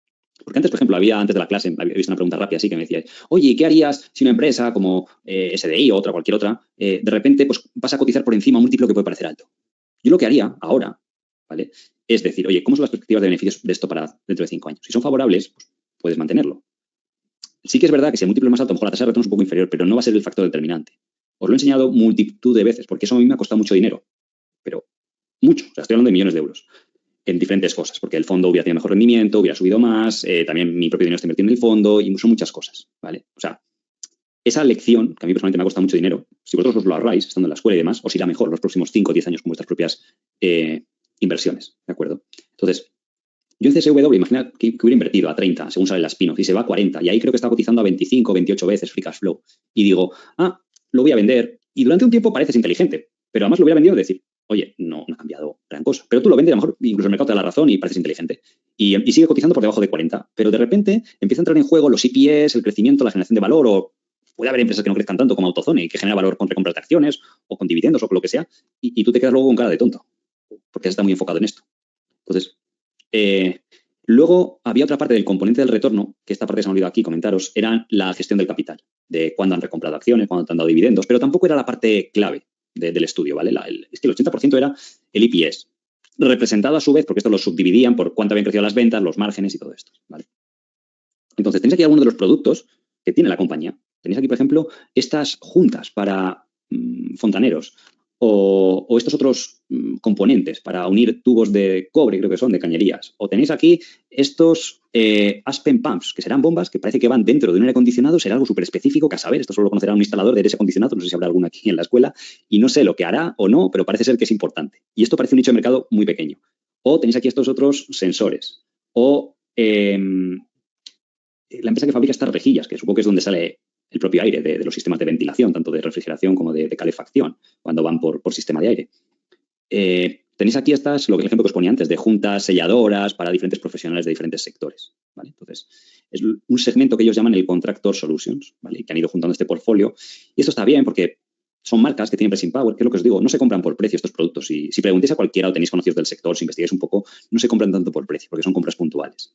Porque antes, por ejemplo, antes de la clase, había visto una pregunta rápida así que me decía, oye, ¿qué harías si una empresa como SDI o cualquier otra, de repente pues vas a cotizar por encima un múltiplo que puede parecer alto? Yo lo que haría ahora, ¿vale? Es decir, oye, ¿cómo son las perspectivas de beneficios de esto para dentro de 5 años? Si son favorables, pues puedes mantenerlo. Sí que es verdad que si el múltiplo es más alto, a lo mejor la tasa de retorno es un poco inferior, pero no va a ser el factor determinante. Os lo he enseñado multitud de veces, porque eso a mí me ha costado mucho dinero, pero mucho. O sea, estoy hablando de millones de euros en diferentes cosas, porque el fondo hubiera tenido mejor rendimiento, hubiera subido más, también mi propio dinero está invertido en el fondo y son muchas cosas, ¿vale? O sea, esa lección, que a mí personalmente me ha costado mucho dinero, si vosotros os lo ahorráis estando en la escuela y demás, os irá mejor los próximos 5 o 10 años con vuestras propias inversiones, ¿de acuerdo? Entonces, yo en CSW, imagina que hubiera invertido a 30, según sale la spin-off, y se va a 40, y ahí creo que está cotizando a 25 o 28 veces free cash flow, y digo, lo voy a vender, y durante un tiempo pareces inteligente, pero además lo hubiera vendido y decir, oye, no ha cambiado gran cosa. Pero tú lo vendes, a lo mejor incluso el mercado te da la razón y pareces inteligente. Y sigue cotizando por debajo de 40. Pero de repente empieza a entrar en juego los EPS, el crecimiento, la generación de valor, o puede haber empresas que no crezcan tanto como AutoZone y que genera valor con recompras de acciones o con dividendos o con lo que sea, y tú te quedas luego con cara de tonto, porque está muy enfocado en esto. Entonces, luego había otra parte del componente del retorno, que esta parte se me ha olvidado aquí comentaros, era la gestión del capital, de cuándo han recomprado acciones, cuándo te han dado dividendos, pero tampoco era la parte clave del estudio, ¿vale? Es que el 80% era el EPS, representado a su vez, porque esto lo subdividían por cuánto habían crecido las ventas, los márgenes y todo esto, ¿vale? Entonces, tenéis aquí algunos de los productos que tiene la compañía. Tenéis aquí, por ejemplo, estas juntas para fontaneros o estos otros componentes para unir tubos de cobre, creo que son, de cañerías. O tenéis aquí estos Aspen Pumps, que serán bombas que parece que van dentro de un aire acondicionado, será algo súper específico que a saber, esto solo lo conocerá un instalador de aire acondicionado, no sé si habrá alguno aquí en la escuela, y no sé lo que hará o no, pero parece ser que es importante. Y esto parece un nicho de mercado muy pequeño. O tenéis aquí estos otros sensores. O la empresa que fabrica estas rejillas, que supongo que es donde sale el propio aire de los sistemas de ventilación, tanto de refrigeración como de calefacción, cuando van por sistema de aire. Tenéis aquí estas, el ejemplo que os ponía antes, de juntas selladoras para diferentes profesionales de diferentes sectores, ¿vale? Entonces, es un segmento que ellos llaman el Contractor Solutions, ¿vale? Que han ido juntando este portfolio. Y esto está bien porque son marcas que tienen pricing power, que es lo que os digo, no se compran por precio estos productos. Y si preguntéis a cualquiera o tenéis conocidos del sector, si investigáis un poco, no se compran tanto por precio, porque son compras puntuales,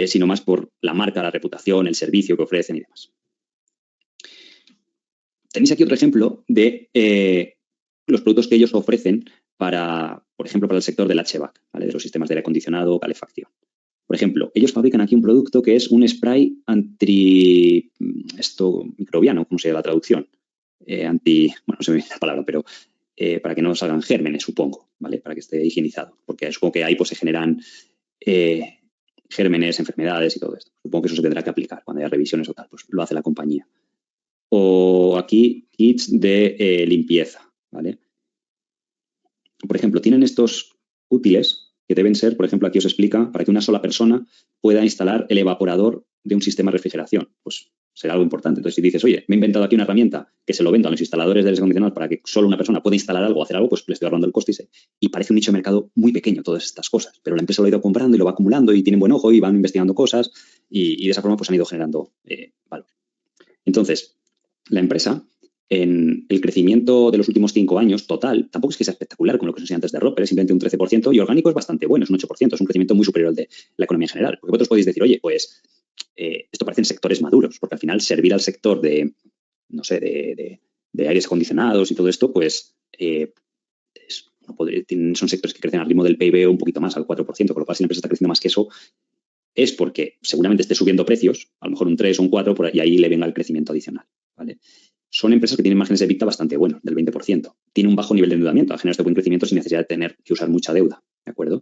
sino más por la marca, la reputación, el servicio que ofrecen y demás. Tenéis aquí otro ejemplo de los productos que ellos ofrecen para, por ejemplo, para el sector del HVAC, ¿vale? De los sistemas de aire acondicionado o calefacción. Por ejemplo, ellos fabrican aquí un producto que es un spray microbiano, ¿cómo se llama la traducción? Bueno, no sé bien la palabra, pero para que no salgan gérmenes, supongo, ¿vale? Para que esté higienizado, porque supongo que ahí pues se generan gérmenes, enfermedades y todo esto. Supongo que eso se tendrá que aplicar cuando haya revisiones o tal, pues lo hace la compañía. O aquí, kits de limpieza, ¿vale? Por ejemplo, tienen estos útiles que deben ser, por ejemplo, aquí os explica, para que una sola persona pueda instalar el evaporador de un sistema de refrigeración. Pues será algo importante. Entonces, si dices, oye, me he inventado aquí una herramienta que se lo vendo a los instaladores de aires acondicionados para que solo una persona pueda instalar algo o hacer algo, pues le estoy ahorrando el coste y parece un nicho de mercado muy pequeño todas estas cosas. Pero la empresa lo ha ido comprando y lo va acumulando y tienen buen ojo y van investigando cosas y de esa forma pues han ido generando valor. Entonces, la empresa, en el crecimiento de los últimos 5 años total, tampoco es que sea espectacular como lo que os enseñé antes de Roper, es simplemente un 13% y orgánico es bastante bueno, es un 8%, es un crecimiento muy superior al de la economía en general. Porque vosotros podéis decir, oye, pues esto parecen sectores maduros, porque al final servir al sector de, no sé, de aires acondicionados y todo esto, pues son sectores que crecen al ritmo del PIB un poquito más, al 4%, con lo cual si la empresa está creciendo más que eso, es porque seguramente esté subiendo precios, a lo mejor un 3 o un 4, y ahí le venga el crecimiento adicional, ¿vale? Son empresas que tienen márgenes de EBITDA bastante buenos, del 20%. Tiene un bajo nivel de endeudamiento, ha generado este buen crecimiento sin necesidad de tener que usar mucha deuda, ¿de acuerdo?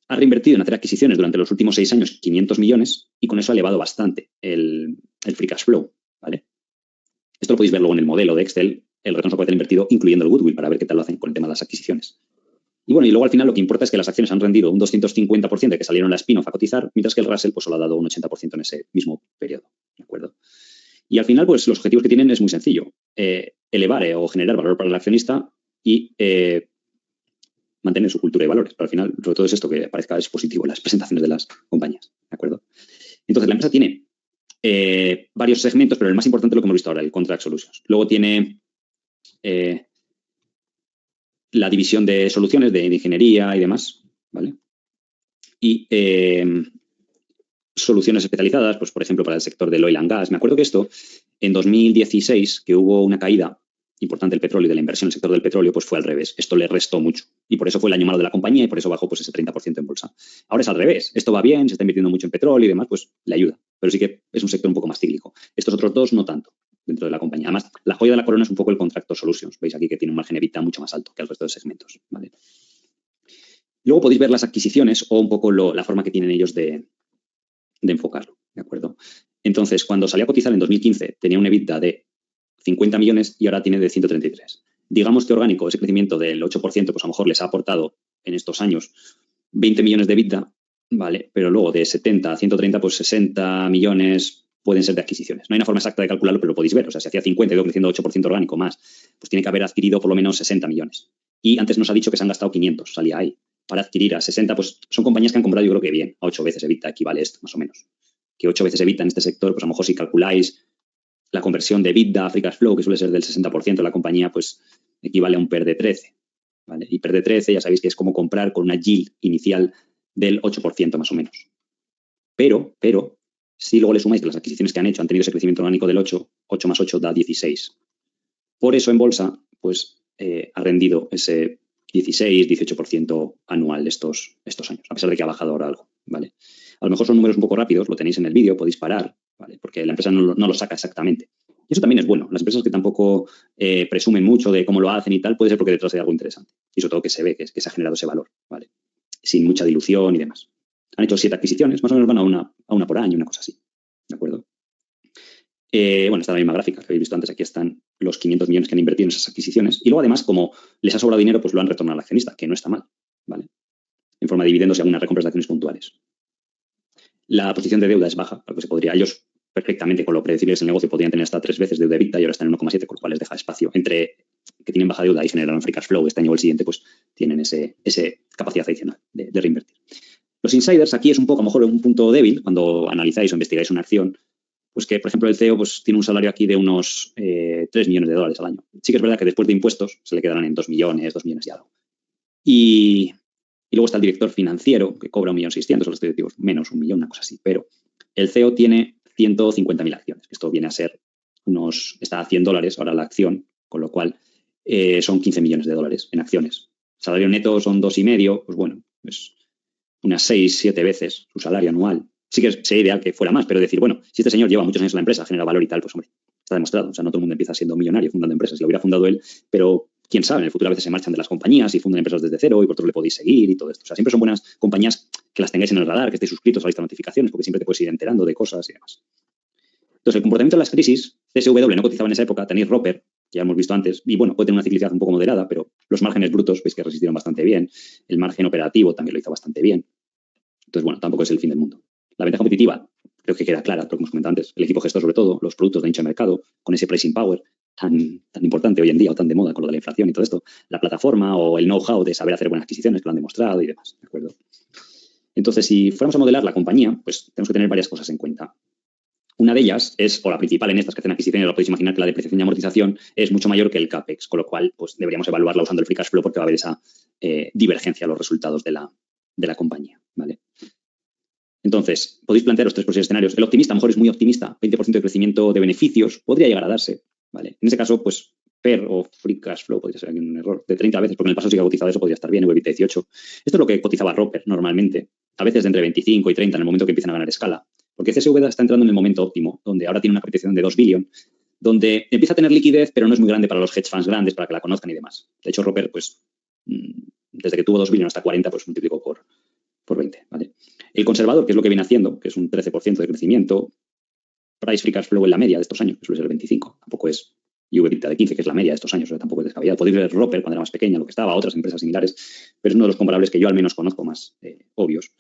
Ha reinvertido en hacer adquisiciones durante los últimos 6 años 500 millones y con eso ha elevado bastante el free cash flow, ¿vale? Esto lo podéis ver luego en el modelo de Excel, el retorno sobre capital invertido, incluyendo el goodwill, para ver qué tal lo hacen con el tema de las adquisiciones. Y bueno, y luego al final lo que importa es que las acciones han rendido un 250% de que salieron la spin-off a cotizar, mientras que el Russell pues solo ha dado un 80% en ese mismo periodo, ¿de acuerdo? Y al final, pues los objetivos que tienen es muy sencillo. Elevar o generar valor para el accionista y mantener su cultura de valores. Pero al final, sobre todo es esto que parezca es positivo en las presentaciones de las compañías, ¿de acuerdo? Entonces, la empresa tiene varios segmentos, pero el más importante es lo que hemos visto ahora, el Contract Solutions. Luego tiene la división de soluciones de ingeniería y demás, ¿vale? Y soluciones especializadas, pues por ejemplo para el sector del oil and gas. Me acuerdo que esto, en 2016, que hubo una caída importante del petróleo y de la inversión en el sector del petróleo, pues fue al revés. Esto le restó mucho. Y por eso fue el año malo de la compañía y por eso bajó pues ese 30% en bolsa. Ahora es al revés. Esto va bien, se está invirtiendo mucho en petróleo y demás, pues le ayuda. Pero sí que es un sector un poco más cíclico. Estos otros dos no tanto dentro de la compañía. Además, la joya de la corona es un poco el Contractor Solutions. Veis aquí que tiene un margen EBITDA mucho más alto que el resto de segmentos, ¿vale? Luego podéis ver las adquisiciones o un poco la forma que tienen ellos de enfocarlo, ¿de acuerdo? Entonces, cuando salió a cotizar en 2015, tenía un EBITDA de 50 millones y ahora tiene de 133. Digamos que orgánico, ese crecimiento del 8%, pues a lo mejor les ha aportado en estos años 20 millones de EBITDA, ¿vale? Pero luego de 70 a 130, pues 60 millones pueden ser de adquisiciones. No hay una forma exacta de calcularlo, pero lo podéis ver. O sea, si hacía 50 y ido creciendo 8% orgánico más, pues tiene que haber adquirido por lo menos 60 millones. Y antes nos ha dicho que se han gastado 500, salía ahí. Para adquirir a 60, pues son compañías que han comprado, yo creo que bien, a 8 veces EBITDA equivale esto, más o menos. Que 8 veces EBITDA en este sector, pues a lo mejor si calculáis la conversión de EBITDA a free cash flow, que suele ser del 60% de la compañía, pues equivale a un PER de 13. ¿Vale? Y PER de 13 ya sabéis que es como comprar con una yield inicial del 8% más o menos. Pero, si luego le sumáis que las adquisiciones que han hecho han tenido ese crecimiento orgánico del 8 más 8 da 16. Por eso en bolsa, pues ha rendido ese 16, 18% anual estos años, a pesar de que ha bajado ahora algo, ¿vale? A lo mejor son números un poco rápidos, lo tenéis en el vídeo, podéis parar, ¿vale? Porque la empresa no lo saca exactamente. Y eso también es bueno. Las empresas que tampoco presumen mucho de cómo lo hacen y tal, puede ser porque detrás hay algo interesante. Y sobre todo que se ve que se ha generado ese valor, ¿vale? Sin mucha dilución y demás. Han hecho 7 adquisiciones, más o menos van a una por año, una cosa así, ¿de acuerdo? Bueno, está la misma gráfica que habéis visto antes. Aquí están los 500 millones que han invertido en esas adquisiciones. Y luego, además, como les ha sobrado dinero, pues lo han retornado al accionista, que no está mal, ¿vale? En forma de dividendos y algunas recompras de acciones puntuales. La posición de deuda es baja, porque ellos perfectamente, con lo predecible es el negocio, podrían tener hasta 3 veces deuda EBITDA y ahora están en 1,7, con lo cual les deja espacio. Entre que tienen baja deuda y generan free cash flow este año o el siguiente, pues tienen ese capacidad adicional de reinvertir. Los insiders, aquí es un poco, a lo mejor, un punto débil cuando analizáis o investigáis una acción. Pues que, por ejemplo, el CEO pues, tiene un salario aquí de unos 3 millones de dólares al año. Sí que es verdad que después de impuestos se le quedarán en 2 millones y algo. Y luego está el director financiero, que cobra 1.600.000, o los directivos menos 1 millón, una cosa así. Pero el CEO tiene 150.000 acciones. Esto viene a ser está a $100 ahora la acción, con lo cual son 15 millones de dólares en acciones. Salario neto son 2,5, pues bueno, pues unas 6, 7 veces su salario anual. Sí que sería ideal que fuera más, pero decir, bueno, si este señor lleva muchos años en la empresa, genera valor y tal, pues hombre, está demostrado. O sea, no todo el mundo empieza siendo millonario fundando empresas. Si lo hubiera fundado él, pero quién sabe, en el futuro a veces se marchan de las compañías y fundan empresas desde cero y vosotros le podéis seguir y todo esto. O sea, siempre son buenas compañías que las tengáis en el radar, que estéis suscritos a la lista de notificaciones, porque siempre te puedes ir enterando de cosas y demás. Entonces, el comportamiento de las crisis, CSW no cotizaba en esa época, tenéis Roper, que ya hemos visto antes, y bueno, puede tener una ciclicidad un poco moderada, pero los márgenes brutos veis que resistieron bastante bien, el margen operativo también lo hizo bastante bien. Entonces, bueno, tampoco es el fin del mundo. La ventaja competitiva creo que queda clara, lo que hemos comentado antes, el equipo gestor sobre todo, los productos de nicho de mercado, con ese pricing power tan importante hoy en día o tan de moda con lo de la inflación y todo esto, la plataforma o el know-how de saber hacer buenas adquisiciones que lo han demostrado y demás, ¿de acuerdo? Entonces, si fuéramos a modelar la compañía, pues tenemos que tener varias cosas en cuenta. Una de ellas es, o la principal en estas que hacen adquisiciones, lo podéis imaginar que la depreciación y amortización es mucho mayor que el CAPEX, con lo cual pues, deberíamos evaluarla usando el free cash flow porque va a haber esa divergencia a los resultados de la compañía, ¿vale? Entonces, podéis plantear los 3 posibles escenarios. El optimista a lo mejor es muy optimista, 20% de crecimiento de beneficios, podría llegar a darse, ¿vale? En ese caso, pues PER o Free Cash Flow podría ser aquí un error de 30 veces, porque en el pasado sí que ha cotizado eso, podría estar bien, o EBITDA 18. Esto es lo que cotizaba Roper normalmente, a veces de entre 25 y 30 en el momento que empiezan a ganar escala. Porque CSV está entrando en el momento óptimo, donde ahora tiene una capitalización de 2 billion, donde empieza a tener liquidez, pero no es muy grande para los hedge funds grandes, para que la conozcan y demás. De hecho, Roper, pues, desde que tuvo 2 billion hasta 40, pues multiplicó por 20, ¿vale? El conservador, que es lo que viene haciendo, que es un 13% de crecimiento, price free cash flow en la media de estos años, que suele ser el 25, tampoco es EBITDA de 15, que es la media de estos años, o sea, tampoco es descabellado. Podéis ver Roper cuando era más pequeña, lo que estaba, otras empresas similares, pero es uno de los comparables que yo al menos conozco más obvios.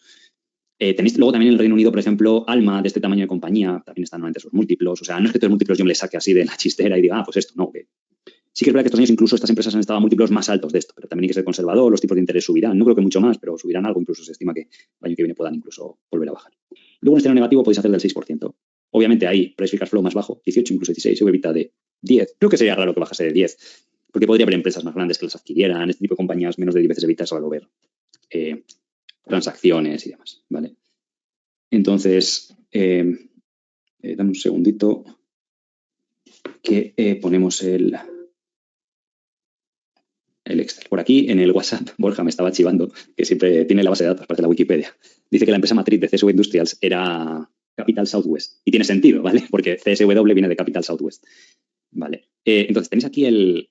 Tenéis luego también en el Reino Unido, por ejemplo, Alma, de este tamaño de compañía, también están normalmente esos múltiplos. O sea, no es que todos los múltiplos yo me les saque así de la chistera y diga, pues esto, no. Que sí que es verdad que estos años incluso estas empresas han estado a múltiplos más altos de esto, pero también hay que ser conservador, los tipos de interés subirán. No creo que mucho más, pero subirán algo, incluso se estima que el año que viene puedan incluso volver a bajar. Luego, en escenario negativo podéis hacer del 6%. Obviamente hay price free cash flow más bajo, 18, incluso 16, EBITDA de 10. Creo que sería raro que bajase de 10, porque podría haber empresas más grandes que las adquirieran, este tipo de compañías menos de 10 veces EBITDA, salvo ver transacciones y demás, ¿vale? Entonces, dame un segundito que ponemos el Excel. Por aquí, en el WhatsApp, Borja me estaba chivando, que siempre tiene la base de datos, parece la Wikipedia. Dice que la empresa matriz de CSW Industrials era Capital Southwest. Y tiene sentido, ¿vale? Porque CSW viene de Capital Southwest. ¿Vale? Entonces, tenéis aquí el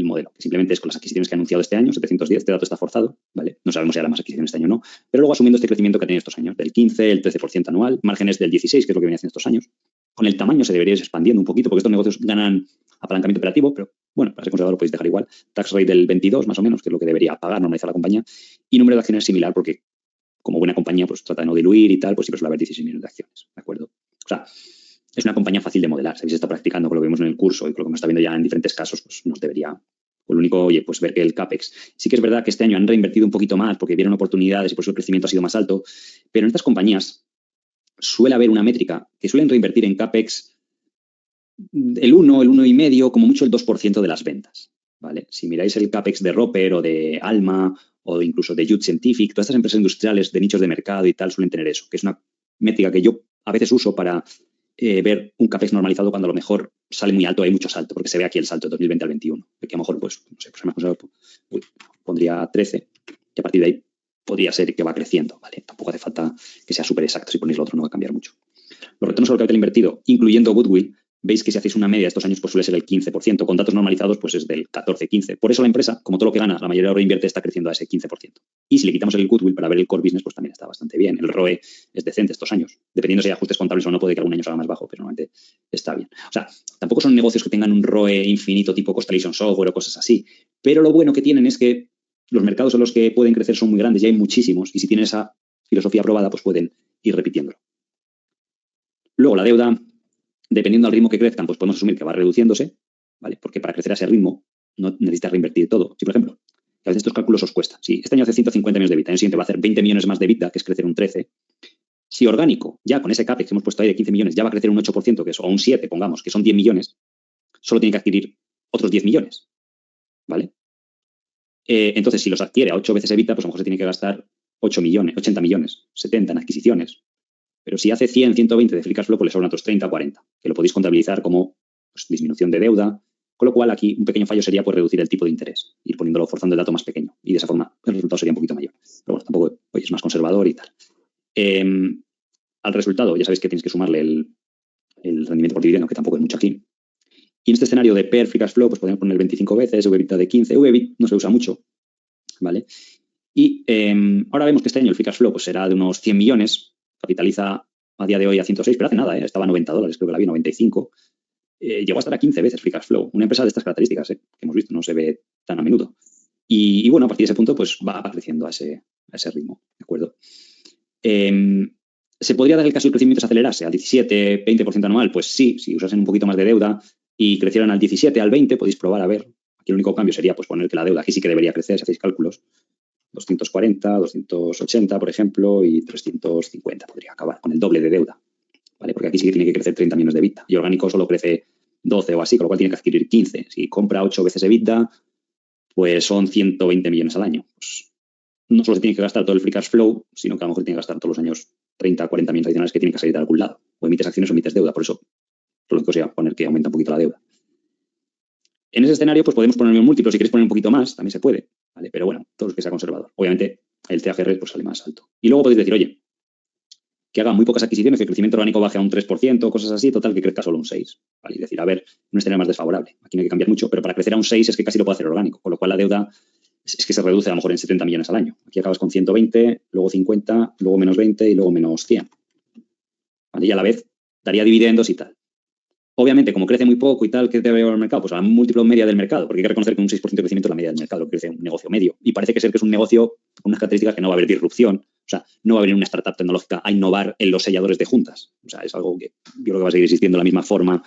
modelo, que simplemente es con las adquisiciones que ha anunciado este año, 710, este dato está forzado, ¿vale? No sabemos si hará más adquisiciones este año o no, pero luego asumiendo este crecimiento que ha tenido estos años, del 15, el 13% anual, márgenes del 16, que es lo que viene haciendo estos años. Con el tamaño se debería ir expandiendo un poquito, porque estos negocios ganan apalancamiento operativo, pero bueno, para ser conservador lo podéis dejar igual. Tax rate del 22, más o menos, que es lo que debería pagar, normalizar la compañía. Y número de acciones similar, porque como buena compañía, pues trata de no diluir y tal, pues siempre suele haber 16 millones de acciones, ¿de acuerdo? O sea, es una compañía fácil de modelar. Si habéis estado practicando con lo que vimos en el curso y con lo que hemos estado viendo ya en diferentes casos, pues nos debería... Pues lo único, oye, pues ver que el CAPEX. Sí que es verdad que este año han reinvertido un poquito más porque vieron oportunidades y por eso el crecimiento ha sido más alto, pero en estas compañías suele haber una métrica que suelen reinvertir en CAPEX el 1, el 1,5, como mucho el 2% de las ventas, ¿vale? Si miráis el CAPEX de Roper o de Alma o incluso de Jude Scientific, todas estas empresas industriales de nichos de mercado y tal suelen tener eso, que es una métrica que yo a veces uso para ver un CAPEX normalizado cuando a lo mejor sale muy alto, hay mucho salto, porque se ve aquí el salto de 2020 al 21, que a lo mejor, pues, no sé, pues pondría 13, y a partir de ahí podría ser que va creciendo, ¿vale? Tampoco hace falta que sea súper exacto, si ponéis lo otro no va a cambiar mucho. Los retornos sobre el capital invertido, incluyendo goodwill, veis que si hacéis una media de estos años, pues suele ser el 15%, con datos normalizados, pues es del 14-15%. Por eso la empresa, como todo lo que gana, la mayoría de lo reinvierte, está creciendo a ese 15%. Y si le quitamos el goodwill para ver el core business, pues también está bastante bien. El ROE es decente estos años. Dependiendo si hay ajustes contables o no, puede que algún año salga más bajo, pero normalmente está bien. O sea, tampoco son negocios que tengan un ROE infinito tipo Constellation Software o cosas así. Pero lo bueno que tienen es que los mercados en los que pueden crecer son muy grandes y hay muchísimos. Y si tienen esa filosofía aprobada, pues pueden ir repitiéndolo. Luego, la deuda, dependiendo del ritmo que crezcan, pues podemos asumir que va reduciéndose, ¿vale? Porque para crecer a ese ritmo no necesitas reinvertir todo. Si, por ejemplo, que a veces estos cálculos os cuesta. Si este año hace 150 millones de EBITDA, el año siguiente va a hacer 20 millones más de EBITDA, que es crecer un 13%. Si orgánico, ya con ese CAPEX que hemos puesto ahí de 15 millones, ya va a crecer un 8%, que es, o un 7%, pongamos, que son 10 millones, solo tiene que adquirir otros 10 millones, ¿vale? Entonces, si los adquiere a 8 veces EBITDA, pues a lo mejor se tiene que gastar 8 millones, 80 millones, 70 en adquisiciones. Pero si hace 100, 120 de free cash flow, pues le sobran otros 30, 40, que lo podéis contabilizar como pues, disminución de deuda Con lo cual, aquí un pequeño fallo sería pues, reducir el tipo de interés, ir poniéndolo, forzando el dato más pequeño. Y de esa forma el resultado sería un poquito mayor. Pero bueno, tampoco es más conservador y tal. Al resultado, ya sabéis que tienes que sumarle el rendimiento por dividendo, que tampoco es mucho aquí. Y en este escenario de PER, Free Cash Flow, pues podemos poner 25 veces, VEBITDA de 15. VEBIT no se usa mucho, ¿vale? Y ahora vemos que este año el Free Cash Flow pues, será de unos 100 millones, capitaliza a día de hoy a 106, pero hace nada, estaba a $90, creo que la vi 95. Llegó a estar a 15 veces Free Cash Flow. Una empresa de estas características que hemos visto, no se ve tan a menudo. Y bueno, a partir de ese punto, pues va creciendo a ese ritmo, ¿de acuerdo? ¿Se podría dar el caso de que el crecimiento se acelerase al 17, 20% anual? Pues sí, si usasen un poquito más de deuda y crecieran al 17, al 20, podéis probar a ver. Aquí el único cambio sería pues, poner que la deuda aquí sí que debería crecer, si hacéis cálculos. 240, 280, por ejemplo, y 350 podría acabar con el doble de deuda, ¿vale? Porque aquí sí que tiene que crecer 30 millones de EBITDA y orgánico solo crece 12 o así, con lo cual tiene que adquirir 15. Si compra 8 veces EBITDA, pues son 120 millones al año. Pues no solo se tiene que gastar todo el free cash flow, sino que a lo mejor tiene que gastar todos los años 30, 40 millones adicionales que tienen que salir de algún lado. O emites acciones o emites deuda, por eso lo lógico sería poner que aumenta un poquito la deuda. En ese escenario, pues podemos poner un múltiplo. Si queréis poner un poquito más, también se puede, ¿vale? Pero bueno, todo lo que sea conservador. Obviamente, el CAGR pues, sale más alto. Y luego podéis decir, oye, que haga muy pocas adquisiciones, que el crecimiento orgánico baje a un 3%, cosas así, total, que crezca solo un 6%. ¿Vale? Y decir, a ver, un escenario más desfavorable. Aquí no hay que cambiar mucho, pero para crecer a un 6 es que casi lo puede hacer orgánico, con lo cual la deuda es que se reduce a lo mejor en 70 millones al año. Aquí acabas con 120, luego 50, luego menos 20 y luego menos 100. ¿Vale? Y a la vez daría dividendos y tal. Obviamente, como crece muy poco y tal, ¿qué debe llevar el mercado? Pues a un múltiplo media del mercado, porque hay que reconocer que un 6% de crecimiento es la media del mercado, lo que crece un negocio medio. Y parece que ser que es un negocio con unas características que no va a haber disrupción. O sea, no va a venir una startup tecnológica a innovar en los selladores de juntas. O sea, es algo que yo creo que va a seguir existiendo de la misma forma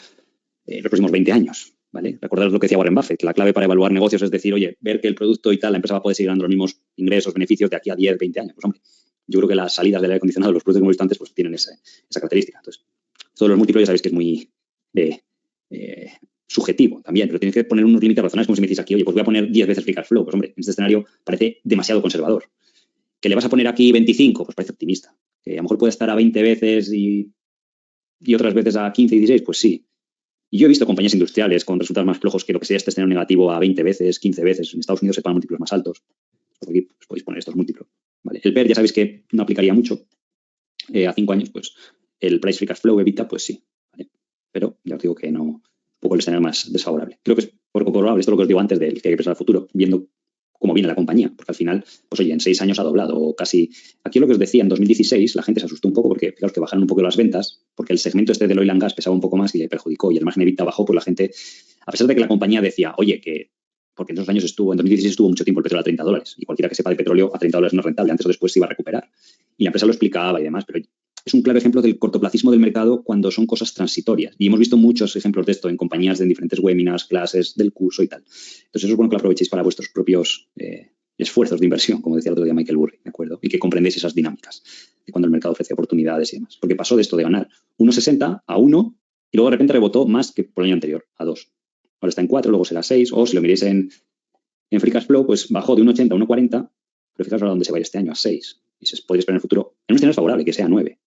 en los próximos 20 años. ¿Vale? Recordaros lo que decía Warren Buffett, que la clave para evaluar negocios es decir, oye, ver que el producto y tal, la empresa va a poder seguir dando los mismos ingresos, beneficios de aquí a 10, 20 años. Pues hombre, yo creo que las salidas del aire acondicionado, los productos que hemos visto antes, pues tienen esa característica. Entonces, todos los múltiplos ya sabéis que es muy subjetivo también, pero tienes que poner unos límites razonables, como si me decís aquí, oye, pues voy a poner 10 veces free cash flow. Pues hombre, en este escenario parece demasiado conservador. ¿Que le vas a poner aquí 25? Pues parece optimista. Que a lo mejor puede estar a 20 veces y otras veces a 15 y 16, pues sí. Y yo he visto compañías industriales con resultados más flojos que lo que sea este escenario negativo a 20 veces, 15 veces. En Estados Unidos se pagan múltiplos más altos. Pues aquí pues, podéis poner estos múltiplos. ¿Vale? El PER ya sabéis que no aplicaría mucho. A 5 años, pues el price free cash flow evita, pues sí. ¿Vale? Pero ya os digo que no, un poco el escenario más desfavorable. Creo que es poco probable, esto es lo que os digo antes del que hay que pensar al futuro, viendo cómo viene la compañía, porque al final, pues oye, en 6 años ha doblado, o casi. Aquí lo que os decía, en 2016 la gente se asustó un poco porque, fijaos que bajaron un poco las ventas, porque el segmento este del oil and gas pesaba un poco más y le perjudicó, y el margen EBITDA bajó, pues la gente, a pesar de que la compañía decía, oye, que porque en esos años en 2016 estuvo mucho tiempo el petróleo a $30, y cualquiera que sepa de petróleo a $30 no es rentable, antes o después se iba a recuperar. Y la empresa lo explicaba y demás, pero es un claro ejemplo del cortoplacismo del mercado cuando son cosas transitorias. Y hemos visto muchos ejemplos de esto en compañías de diferentes webinars, clases, del curso y tal. Entonces eso es bueno que lo aprovechéis para vuestros propios esfuerzos de inversión, como decía el otro día Michael Burry, ¿de acuerdo? Y que comprendéis esas dinámicas de cuando el mercado ofrece oportunidades y demás. Porque pasó de esto de ganar 1,60 a 1 y luego de repente rebotó más que por el año anterior, a 2. Ahora está en 4, luego será 6, o si lo miréis en free cash flow, pues bajó de 1,80 a 1,40, pero fijaos ahora dónde se va a ir este año, a 6. Y se podría esperar en el futuro, en un escenario favorable, que sea 9.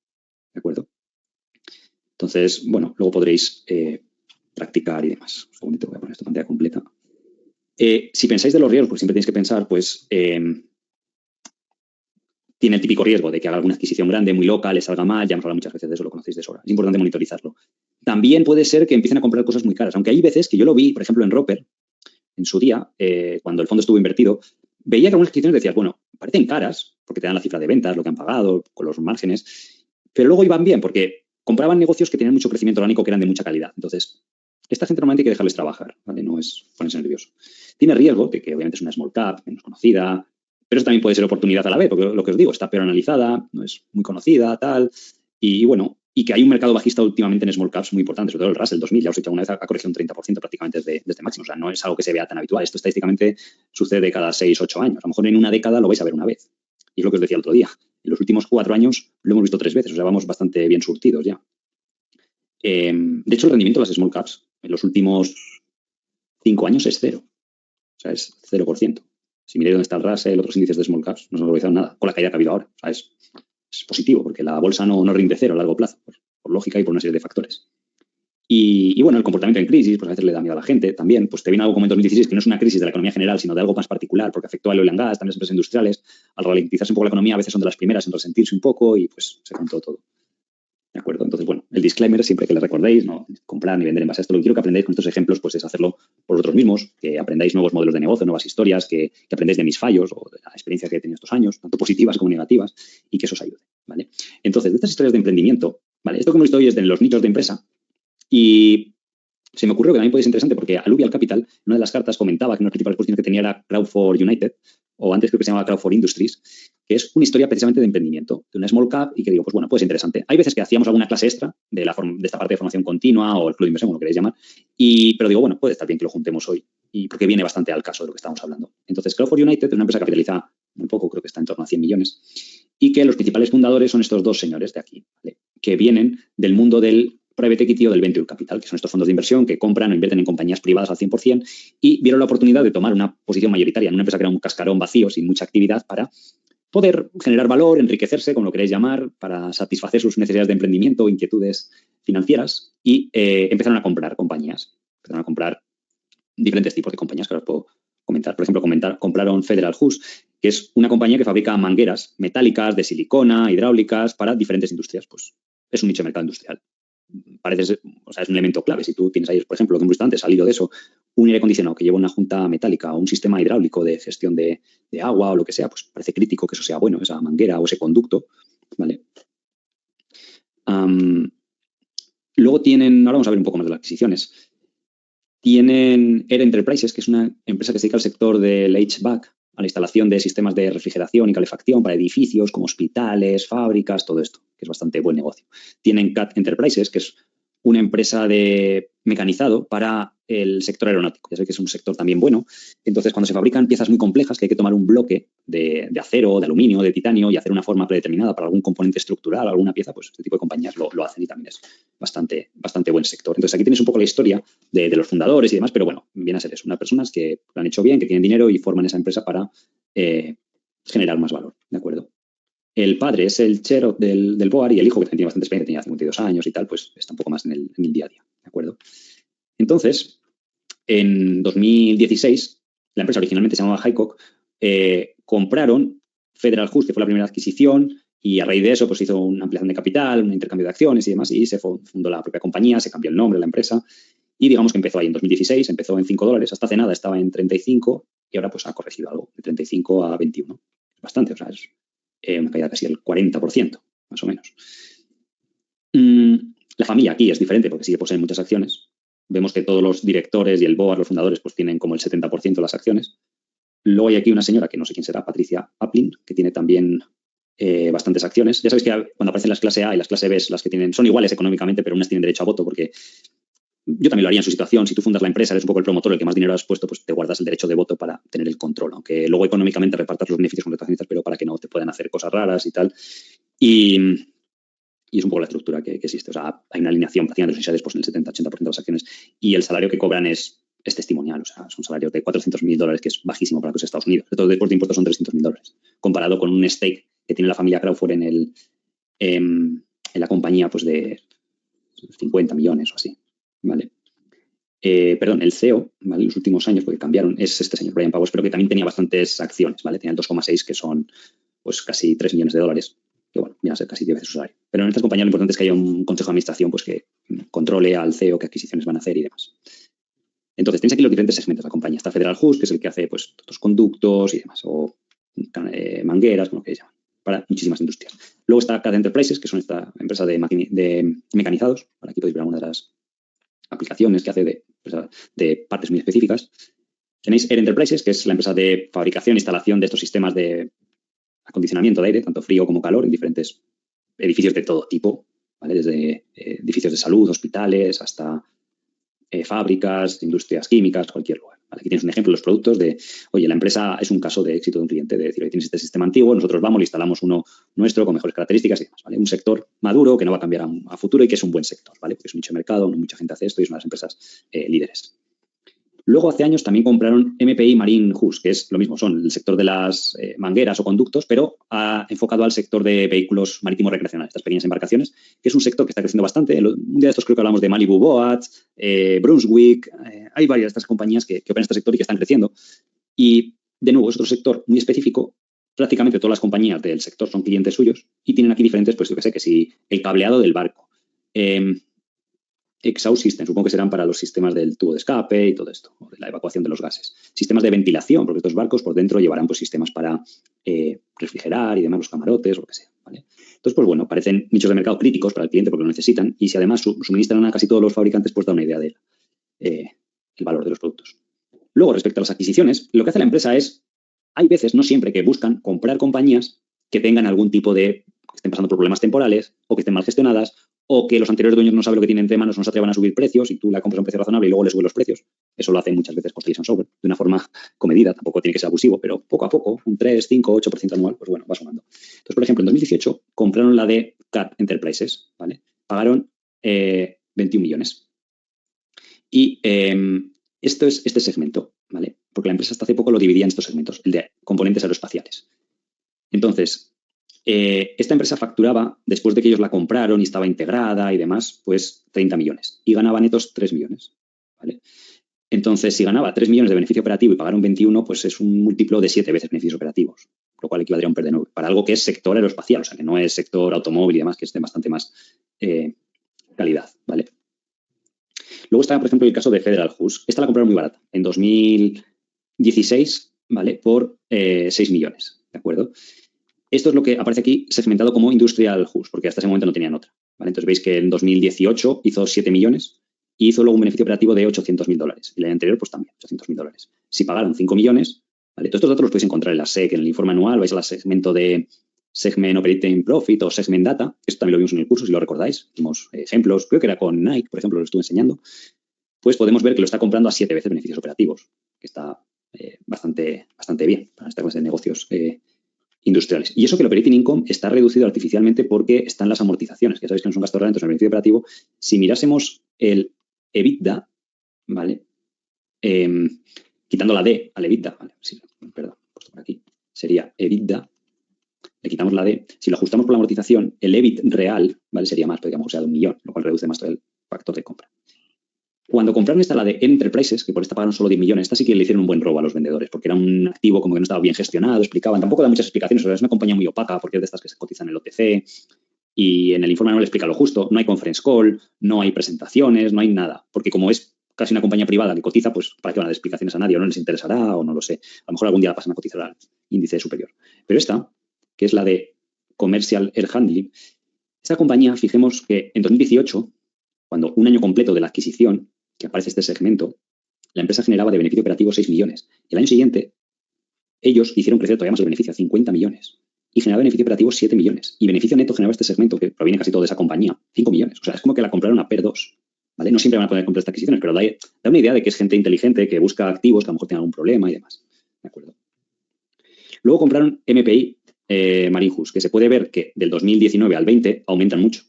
¿De acuerdo? Entonces, bueno, luego podréis practicar y demás. Un segundito, voy a poner esta pantalla completa. Si pensáis de los riesgos, porque siempre tenéis que pensar, pues tiene el típico riesgo de que haga alguna adquisición grande, muy loca, le salga mal, ya hemos hablado muchas veces de eso, lo conocéis de sobra. Es importante monitorizarlo. También puede ser que empiecen a comprar cosas muy caras, aunque hay veces que yo lo vi, por ejemplo, en Roper, en su día, cuando el fondo estuvo invertido, veía que algunas adquisiciones decías, bueno, parecen caras, porque te dan la cifra de ventas, lo que han pagado, con los márgenes, pero luego iban bien, porque compraban negocios que tenían mucho crecimiento orgánico, que eran de mucha calidad. Entonces, esta gente normalmente hay que dejarles trabajar, ¿vale? No es ponerse nervioso. Tiene riesgo de que obviamente es una small cap, menos conocida, pero eso también puede ser oportunidad a la vez, porque lo que os digo, está peor analizada, no es muy conocida, tal, y bueno, y que hay un mercado bajista últimamente en small caps muy importante, sobre todo el Russell 2000, ya os he dicho, una vez ha corregido un 30% prácticamente desde máximo, o sea, no es algo que se vea tan habitual, esto estadísticamente sucede cada 6, 8 años, a lo mejor en una década lo vais a ver una vez, y es lo que os decía el otro día, en los últimos 4 años lo hemos visto 3 veces, o sea, vamos bastante bien surtidos ya. De hecho, el rendimiento de las small caps en los últimos 5 años es 0, o sea, es 0%. Si miráis dónde está el Russell, otros índices de small caps, no se han valorizado nada, con la caída que ha habido ahora, o sea, es positivo, porque la bolsa no rinde 0 a largo plazo, por lógica y por una serie de factores. Y bueno, el comportamiento en crisis, pues a veces le da miedo a la gente también. Pues te viene algo como en 2016, que no es una crisis de la economía general, sino de algo más particular, porque afectó al oil and gas, también a las empresas industriales. Al ralentizarse un poco la economía, a veces son de las primeras en resentirse un poco y pues se contó todo. ¿De acuerdo? Entonces, bueno, el disclaimer, siempre que le recordéis, no comprar ni vender en base a esto. Lo que quiero que aprendáis con estos ejemplos, pues es hacerlo por vosotros mismos, que aprendáis nuevos modelos de negocio, nuevas historias, que aprendáis de mis fallos o de la experiencia que he tenido estos años, tanto positivas como negativas, y que eso os ayude, ¿vale? Entonces, de estas historias de emprendimiento, ¿vale? Esto como estoy es de los nichos de empresa y se me ocurrió que también puede ser interesante porque Alluvial Capital, una de las cartas, comentaba que una de las principales posiciones que tenía era Crowd for United, o antes creo que se llamaba Crowd for Industries, que es una historia precisamente de emprendimiento, de una small cap, y que digo, pues bueno, pues interesante. Hay veces que hacíamos alguna clase extra de esta parte de formación continua o el club de inversión, como lo queréis llamar, pero digo, bueno, puede estar bien que lo juntemos hoy, y porque viene bastante al caso de lo que estamos hablando. Entonces, Crowd for United es una empresa capitalizada muy poco, creo que está en torno a 100 millones, y que los principales fundadores son estos dos señores de aquí, ¿vale? Que vienen del mundo del private equity o del venture capital, que son estos fondos de inversión que compran o invierten en compañías privadas al 100% y vieron la oportunidad de tomar una posición mayoritaria en una empresa que era un cascarón vacío, sin mucha actividad, para poder generar valor, enriquecerse, como lo queréis llamar, para satisfacer sus necesidades de emprendimiento o inquietudes financieras y empezaron a comprar compañías. Empezaron a comprar diferentes tipos de compañías que ahora os puedo comentar. Por ejemplo, compraron Federal Hose, que es una compañía que fabrica mangueras metálicas, de silicona, hidráulicas, para diferentes industrias. Pues es un nicho de mercado industrial. Parece ser, o sea, es un elemento clave. Si tú tienes ahí, por ejemplo, lo que hemos visto antes, salido de eso, un aire acondicionado que lleva una junta metálica o un sistema hidráulico de gestión de agua o lo que sea, pues parece crítico que eso sea bueno, esa manguera o ese conducto, ¿vale? Luego tienen, ahora vamos a ver un poco más de las adquisiciones. Tienen Air Enterprises, que es una empresa que se dedica al sector del HVAC, a la instalación de sistemas de refrigeración y calefacción para edificios como hospitales, fábricas, todo esto, que es bastante buen negocio. Tienen CAT Enterprises, que es una empresa de mecanizado para el sector aeronáutico. Ya sé que es un sector también bueno. Entonces, cuando se fabrican piezas muy complejas, que hay que tomar un bloque de acero, de aluminio, de titanio y hacer una forma predeterminada para algún componente estructural, alguna pieza, pues este tipo de compañías lo hacen y también es bastante buen sector. Entonces, aquí tienes un poco la historia de los fundadores y demás, pero bueno, viene a ser eso. Unas personas que lo han hecho bien, que tienen dinero y forman esa empresa para generar más valor, ¿de acuerdo? El padre es el chair del BOAR y el hijo, que también tiene bastante experiencia, tenía 52 años y tal, pues está un poco más en el día a día, ¿de acuerdo? Entonces, en 2016, la empresa originalmente se llamaba Highcock, compraron Federal Hose, que fue la primera adquisición, y a raíz de eso pues hizo una ampliación de capital, un intercambio de acciones y demás, y se fundó la propia compañía, se cambió el nombre de la empresa, y digamos que empezó ahí en 2016, empezó en $5, hasta hace nada estaba en 35, y ahora pues ha corregido algo, de 35 a 21. Bastante, o sea, es una caída casi del 40%, más o menos. La familia aquí es diferente porque sí que poseen muchas acciones. Vemos que todos los directores y el board, los fundadores, pues tienen como el 70% de las acciones. Luego hay aquí una señora que no sé quién será, Patricia Aplin, que tiene también bastantes acciones. Ya sabéis que cuando aparecen las clase A y las clase B, las que tienen, son iguales económicamente, pero unas tienen derecho a voto porque yo también lo haría en su situación. Si tú fundas la empresa, eres un poco el promotor, el que más dinero has puesto, pues te guardas el derecho de voto para tener el control, aunque luego económicamente repartas los beneficios con los accionistas, pero para que no te puedan hacer cosas raras y tal. Y es un poco la estructura que existe. O sea, hay una alineación prácticamente de los insiders pues, en el 70-80% de las acciones y el salario que cobran es testimonial. O sea, son salarios de $400,000, que es bajísimo para los Estados Unidos. Todo después de impuestos son $300,000, comparado con un stake que tiene la familia Crawford en la compañía pues de 50 millones o así. ¿Vale? Perdón, el CEO, ¿vale? Los últimos años, porque cambiaron, es este señor Brian Powers, pero que también tenía bastantes acciones, ¿vale? Tenía el 2,6, que son pues casi $3 millones, que bueno, viene a ser casi 10 veces su salario. Pero en estas compañías lo importante es que haya un consejo de administración pues que controle al CEO qué adquisiciones van a hacer y demás. Entonces, tenéis aquí los diferentes segmentos de la compañía. Está Federal Hose, que es el que hace pues los conductos y demás, o mangueras, como que se llaman, para muchísimas industrias. Luego está CAD Enterprises, que son esta empresa de mecanizados. Por aquí podéis ver alguna de las aplicaciones que hace de partes muy específicas. Tenéis Air Enterprises, que es la empresa de fabricación e instalación de estos sistemas de acondicionamiento de aire, tanto frío como calor, en diferentes edificios de todo tipo, ¿vale? Desde edificios de salud, hospitales, hasta fábricas, industrias químicas, cualquier lugar. ¿Vale? Aquí tienes un ejemplo de los productos de, oye, la empresa es un caso de éxito de un cliente, de decir, oye, tienes este sistema antiguo, nosotros vamos, le instalamos uno nuestro con mejores características y demás, ¿vale? Un sector maduro que no va a cambiar a futuro y que es un buen sector, ¿vale? Porque es un nicho de mercado, no mucha gente hace esto y es una de las empresas líderes. Luego, hace años, también compraron MPI Marine Hus, que es lo mismo, son el sector de las mangueras o conductos, pero ha enfocado al sector de vehículos marítimos recreacionales, estas pequeñas embarcaciones, que es un sector que está creciendo bastante. Un día de estos creo que hablamos de Malibu Boats, Brunswick, hay varias de estas compañías que operan en este sector y que están creciendo. Y, de nuevo, es otro sector muy específico. Prácticamente todas las compañías del sector son clientes suyos y tienen aquí diferentes, pues yo que sé, que si el cableado del barco, exhaust system, supongo que serán para los sistemas del tubo de escape y todo esto, o de la evacuación de los gases. Sistemas de ventilación, porque estos barcos por dentro llevarán pues, sistemas para refrigerar y demás, los camarotes o lo que sea, ¿vale? Entonces, pues bueno, parecen nichos de mercado críticos para el cliente porque lo necesitan y si además suministran a casi todos los fabricantes, pues da una idea del el valor de los productos. Luego, respecto a las adquisiciones, lo que hace la empresa es, hay veces, no siempre, que buscan comprar compañías que tengan algún tipo de, que estén pasando por problemas temporales o que estén mal gestionadas o que los anteriores dueños no saben lo que tienen entre manos, no se atrevan a subir precios y tú la compras a un precio razonable y luego les suben los precios. Eso lo hacen muchas veces Constellation Software, de una forma comedida, tampoco tiene que ser abusivo, pero poco a poco, un 3, 5, 8% anual, pues bueno, va sumando. Entonces, por ejemplo, en 2018 compraron la de CAT Enterprises, ¿vale? Pagaron 21 millones. Y esto es este segmento, ¿vale? Porque la empresa hasta hace poco lo dividía en estos segmentos, el de componentes aeroespaciales. Entonces, esta empresa facturaba, después de que ellos la compraron y estaba integrada y demás, pues 30 millones. Y ganaba netos 3 millones, ¿vale? Entonces, si ganaba 3 millones de beneficio operativo y pagaron 21, pues es un múltiplo de 7 veces beneficios operativos, lo cual equivaldría a un PER de 9, para algo que es sector aeroespacial, o sea, que no es sector automóvil y demás, que es de bastante más calidad, ¿vale? Luego está, por ejemplo, el caso de Federal Hus. Esta la compraron muy barata, en 2016, ¿vale? Por 6 millones, ¿de acuerdo? Esto es lo que aparece aquí segmentado como Industrial Hus, porque hasta ese momento no tenían otra, ¿vale? Entonces veis que en 2018 hizo 7 millones y hizo luego un beneficio operativo de $800.000. Y el año anterior, pues también, $800.000. Si pagaron 5 millones, ¿vale? Todos estos datos los podéis encontrar en la SEC, en el informe anual, vais al segmento de Segment Operating Profit o Segment Data. Esto también lo vimos en el curso, si lo recordáis. Vimos ejemplos, creo que era con Nike, por ejemplo, lo estuve enseñando. Pues podemos ver que lo está comprando a 7 veces beneficios operativos, que está bastante bien para esta clase de negocios industriales. Y eso que el operating income está reducido artificialmente porque están las amortizaciones, que sabéis que no son gastos reales, entonces en el beneficio operativo, si mirásemos el EBITDA, ¿vale? Quitando la D al EBITDA, ¿vale? Sí, perdón, puesto por aquí, sería EBITDA, le quitamos la D, si lo ajustamos por la amortización, el EBIT real, ¿vale? Sería más, digamos, o sea, de 1 millón, lo cual reduce más todo el factor de compra. Cuando compraron esta, la de Enterprises, que por esta pagaron solo 10 millones, esta sí que le hicieron un buen robo a los vendedores, porque era un activo como que no estaba bien gestionado, explicaban, tampoco da muchas explicaciones, o sea, es una compañía muy opaca, porque es de estas que se cotizan en el OTC, y en el informe no le explica lo justo, no hay conference call, no hay presentaciones, no hay nada, porque como es casi una compañía privada que cotiza, pues para qué van a dar explicaciones a nadie, o no les interesará, o no lo sé, a lo mejor algún día la pasan a cotizar al índice superior. Pero esta, que es la de Commercial Air Handling, esta compañía, fijemos que en 2018, cuando un año completo de la adquisición, que aparece este segmento, la empresa generaba de beneficio operativo 6 millones. El año siguiente, ellos hicieron crecer todavía más el beneficio a 50 millones y generaba beneficio operativo 7 millones. Y beneficio neto generaba este segmento, que proviene casi todo de esa compañía, 5 millones. O sea, es como que la compraron a PER 2. ¿Vale? No siempre van a poder comprar estas adquisiciones, pero da una idea de que es gente inteligente que busca activos que a lo mejor tienen algún problema y demás. ¿De acuerdo? Luego compraron MPI Marine Hus, que se puede ver que del 2019 al 20 aumentan mucho.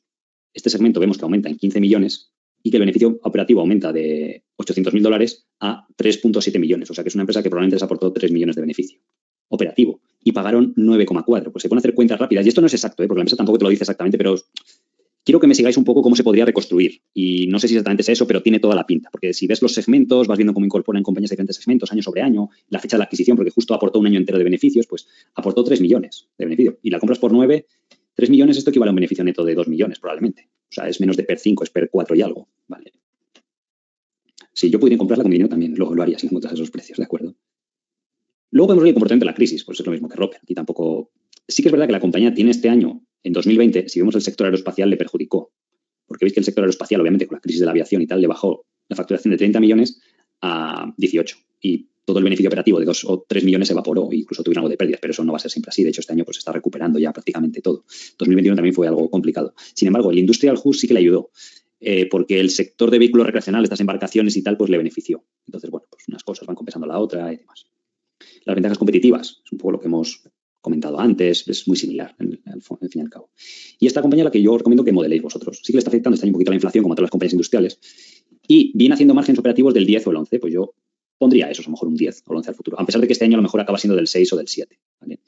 Este segmento vemos que aumenta en 15 millones y que el beneficio operativo aumenta de $800.000 a 3.7 millones. O sea, que es una empresa que probablemente les aportó 3 millones de beneficio operativo y pagaron 9,4. Pues se pueden hacer cuentas rápidas. Y esto no es exacto, porque la empresa tampoco te lo dice exactamente, pero quiero que me sigáis un poco cómo se podría reconstruir. Y no sé si exactamente es eso, pero tiene toda la pinta. Porque si ves los segmentos, vas viendo cómo incorporan compañías de diferentes segmentos año sobre año, la fecha de la adquisición, porque justo aportó un año entero de beneficios, pues aportó 3 millones de beneficio. Y la compras por 9, 3 millones, esto equivale a un beneficio neto de 2 millones probablemente. O sea, es menos de PER 5, es PER 4 y algo. Vale. Si yo pudiera comprarla con mi dinero también lo haría si encontras esos precios, ¿de acuerdo? Luego podemos ver el comportamiento de la crisis, pues es lo mismo que Roper. Aquí tampoco... Sí que es verdad que la compañía tiene este año, en 2020, si vemos el sector aeroespacial, le perjudicó. Porque veis que el sector aeroespacial, obviamente, con la crisis de la aviación y tal, le bajó la facturación de 30 millones a 18. Y todo el beneficio operativo de 2 o 3 millones se evaporó, incluso tuvieron algo de pérdidas, pero eso no va a ser siempre así. De hecho, este año pues se está recuperando ya prácticamente todo. 2021 también fue algo complicado. Sin embargo, el Industrial Hus sí que le ayudó, porque el sector de vehículos recreacionales, estas embarcaciones y tal, pues le benefició. Entonces, bueno, pues unas cosas van compensando la otra y demás. Las ventajas competitivas, es un poco lo que hemos comentado antes, es muy similar, al fin y al cabo. Y esta compañía la que yo os recomiendo que modeléis vosotros. Sí que le está afectando este año un poquito la inflación, como a todas las compañías industriales, y viene haciendo márgenes operativos del 10 o el 11. Pues yo pondría eso, a lo mejor un 10 o el 11 al futuro. A pesar de que este año a lo mejor acaba siendo del 6 o del 7. ¿Vale?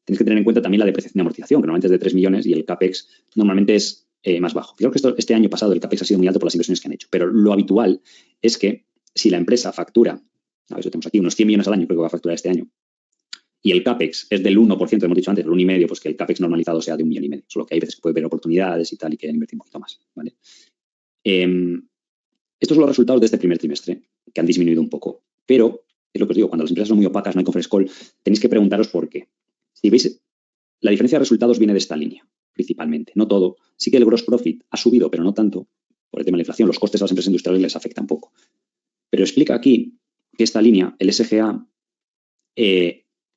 Tienes que tener en cuenta también la depreciación y amortización, que normalmente es de 3 millones y el CAPEX normalmente es más bajo. Creo que este año pasado el CAPEX ha sido muy alto por las inversiones que han hecho, pero lo habitual es que si la empresa factura, a ver, tenemos aquí unos 100 millones al año, creo que va a facturar este año, y el CAPEX es del 1%, hemos dicho antes, del 1,5%, pues que el CAPEX normalizado sea de 1,5 millones. Solo que hay veces que puede haber oportunidades y tal y que invertir un poquito más. ¿Vale? Estos son los resultados de este primer trimestre, que han disminuido un poco. Pero, es lo que os digo, cuando las empresas son muy opacas, no hay conference call, tenéis que preguntaros por qué. Si veis, la diferencia de resultados viene de esta línea, principalmente. No todo. Sí que el gross profit ha subido, pero no tanto. Por el tema de la inflación, los costes a las empresas industriales les afectan un poco. Pero explica aquí que esta línea, el SGA,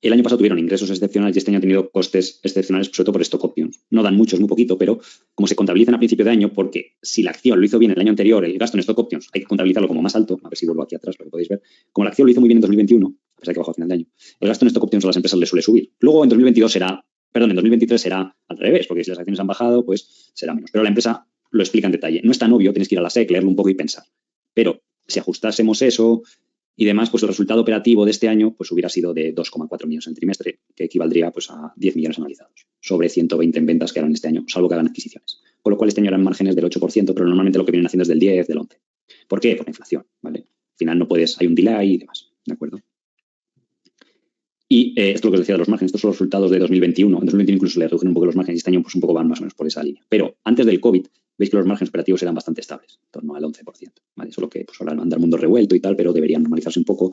el año pasado tuvieron ingresos excepcionales y este año han tenido costes excepcionales, sobre todo por stock options. No dan mucho, es muy poquito, pero como se contabilizan a principio de año, porque si la acción lo hizo bien el año anterior, el gasto en stock options hay que contabilizarlo como más alto. A ver si vuelvo aquí atrás, lo que podéis ver. Como la acción lo hizo muy bien en 2021, a pesar de que bajó a final de año, el gasto en stock options a las empresas les suele subir. Luego en 2023 será al revés, porque si las acciones han bajado, pues será menos. Pero la empresa lo explica en detalle. No es tan obvio, tienes que ir a la SEC, leerlo un poco y pensar. Pero si ajustásemos eso y demás, pues el resultado operativo de este año pues hubiera sido de 2,4 millones en trimestre, que equivaldría pues a 10 millones analizados, sobre 120 en ventas que harán este año, salvo que hagan adquisiciones. Con lo cual este año harán márgenes del 8%, pero normalmente lo que vienen haciendo es del 10, del 11. ¿Por qué? Por la inflación, ¿vale? Al final no puedes, hay un delay y demás, ¿de acuerdo? Y esto es lo que os decía de los márgenes, estos son los resultados de 2021. En 2021 incluso le redujeron un poco los márgenes y este año pues un poco van más o menos por esa línea. Pero antes del COVID, veis que los márgenes operativos eran bastante estables, en torno al 11%. ¿Vale? Solo que pues, ahora anda el mundo revuelto y tal, pero deberían normalizarse un poco.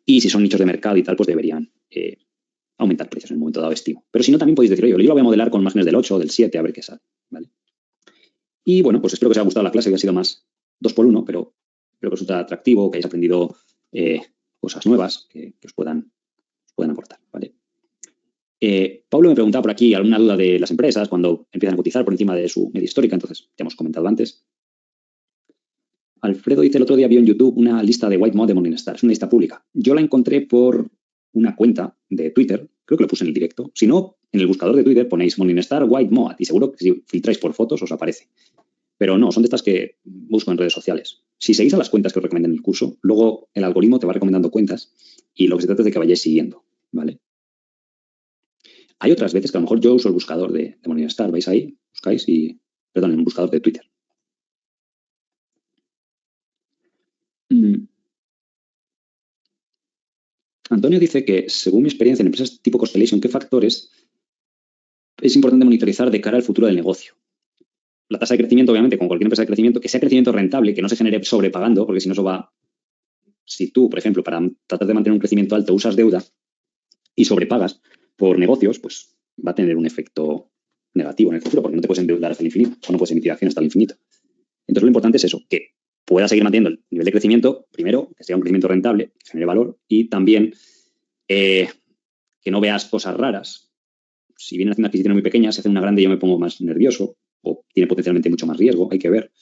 Y si son nichos de mercado y tal, pues deberían aumentar precios en un momento dado, estimo. Pero si no, también podéis decir, oye, yo lo voy a modelar con márgenes del 8 o del 7, a ver qué sale. ¿Vale? Y bueno, pues espero que os haya gustado la clase, que ha sido más 2x1, pero espero que os resulte atractivo, que hayáis aprendido cosas nuevas que os puedan aportar. ¿Vale? Pablo me preguntaba por aquí alguna duda de las empresas cuando empiezan a cotizar por encima de su media histórica, entonces ya hemos comentado antes. Alfredo dice, el otro día vio en YouTube una lista de White Mod de Morningstar, es una lista pública. Yo la encontré por una cuenta de Twitter, creo que lo puse en el directo. Si no, en el buscador de Twitter ponéis Morningstar White Mod y seguro que si filtráis por fotos os aparece. Pero no, son de estas que busco en redes sociales. Si seguís a las cuentas que os recomiendan en el curso, luego el algoritmo te va recomendando cuentas y lo que se trata es de que vayáis siguiendo, ¿vale? Hay otras veces que a lo mejor yo uso el buscador de Morningstar, vais ahí, buscáis y, perdón, en un buscador de Twitter. Antonio dice que, según mi experiencia en empresas tipo Constellation, ¿qué factores es importante monitorizar de cara al futuro del negocio? La tasa de crecimiento, obviamente, como cualquier empresa de crecimiento, que sea crecimiento rentable, que no se genere sobrepagando, porque si no eso va... Si tú, por ejemplo, para tratar de mantener un crecimiento alto usas deuda y sobrepagas por negocios, pues va a tener un efecto negativo en el futuro, porque no te puedes endeudar hasta el infinito, o no puedes emitir acciones hasta el infinito. Entonces lo importante es eso, que pueda seguir manteniendo el nivel de crecimiento, primero, que sea un crecimiento rentable, que genere valor, y también que no veas cosas raras. Si viene haciendo una adquisición muy pequeña, si hace una grande yo me pongo más nervioso, o tiene potencialmente mucho más riesgo, hay que ver.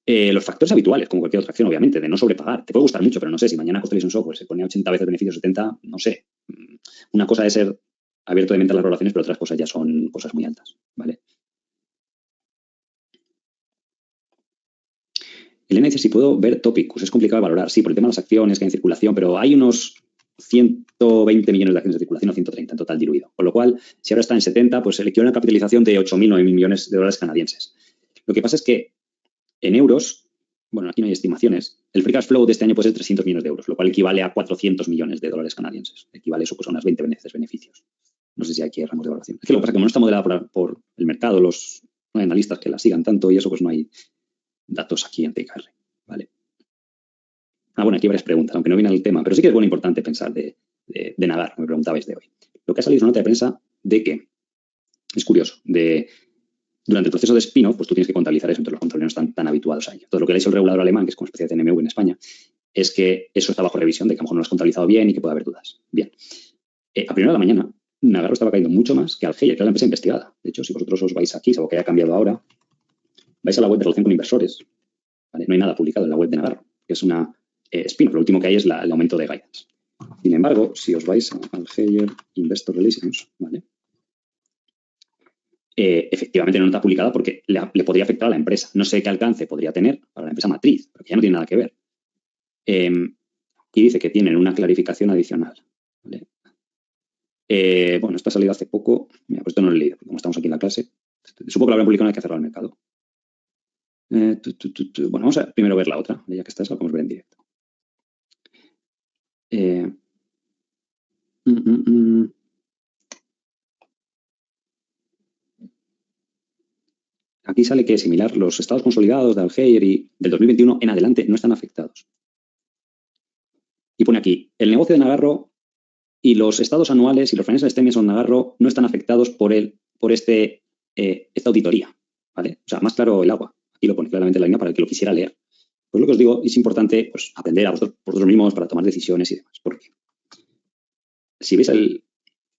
Los factores habituales, como cualquier otra acción, obviamente, de no sobrepagar. Te puede gustar mucho, pero no sé, si mañana Constellation Software se pone a 80 veces beneficios, 70, no sé. Una cosa es ser abierto de mente a las valoraciones, pero otras cosas ya son cosas muy altas, ¿vale? Elena dice, si puedo ver Topicus, es complicado de valorar. Sí, por el tema de las acciones que hay en circulación, pero hay unos 120 millones de acciones de circulación o 130 en total diluido. Con lo cual, si ahora está en 70, pues el equivalente a una capitalización de 8.000, 9.000 millones de dólares canadienses. Lo que pasa es que en euros, bueno, aquí no hay estimaciones, el free cash flow de este año puede ser 300 millones de euros, lo cual equivale a 400 millones de dólares canadienses. Equivale eso pues, a unas 20 veces beneficios. No sé si aquí hay ramos de valoración. Es que lo que pasa es que como no está modelada por el mercado, no hay analistas que la sigan tanto y eso pues no hay datos aquí en TKR, ¿vale? Bueno, aquí hay varias preguntas, aunque no viene al tema, pero sí que es bueno importante pensar de nadar, me preguntabais de hoy. Lo que ha salido es una nota de prensa de que, es curioso, durante el proceso de spin-off, pues tú tienes que contabilizar eso, entonces los controles no están tan habituados a ello. Entonces lo que le ha dicho el regulador alemán, que es como especie de TNMV en España, es que eso está bajo revisión, de que a lo mejor no lo has contabilizado bien y que puede haber dudas. Bien. A primera de la mañana, Nagarro estaba cayendo mucho más que Algeia, que era la empresa investigada. De hecho, si vosotros os vais aquí, salvo que haya cambiado ahora, vais a la web de relación con inversores, ¿vale? No hay nada publicado en la web de Nagarro, que es una spin-off. Lo último que hay es el aumento de guidance. Sin embargo, si os vais a Algeia Investor Relations, ¿vale? Efectivamente no está publicada porque le podría afectar a la empresa. No sé qué alcance podría tener para la empresa matriz, porque ya no tiene nada que ver. y dice que tienen una clarificación adicional. ¿Vale? Bueno, esto ha salido hace poco. Mira, pues esto no lo he leído, como estamos aquí en la clase. Supongo que lo habrán publicado una vez que ha cerrado el mercado. Bueno, vamos a primero ver la otra, ya que esta la podemos ver en directo. Aquí sale que es similar, los estados consolidados de Algeir y del 2021 en adelante no están afectados. Y pone aquí, el negocio de Nagarro y los estados anuales y los financial statements de Nagarro no están afectados por esta auditoría. ¿Vale? O sea, más claro el agua. Aquí lo pone claramente en la línea para el que lo quisiera leer. Pues lo que os digo, es importante pues, aprender a vosotros mismos para tomar decisiones y demás. Porque si veis el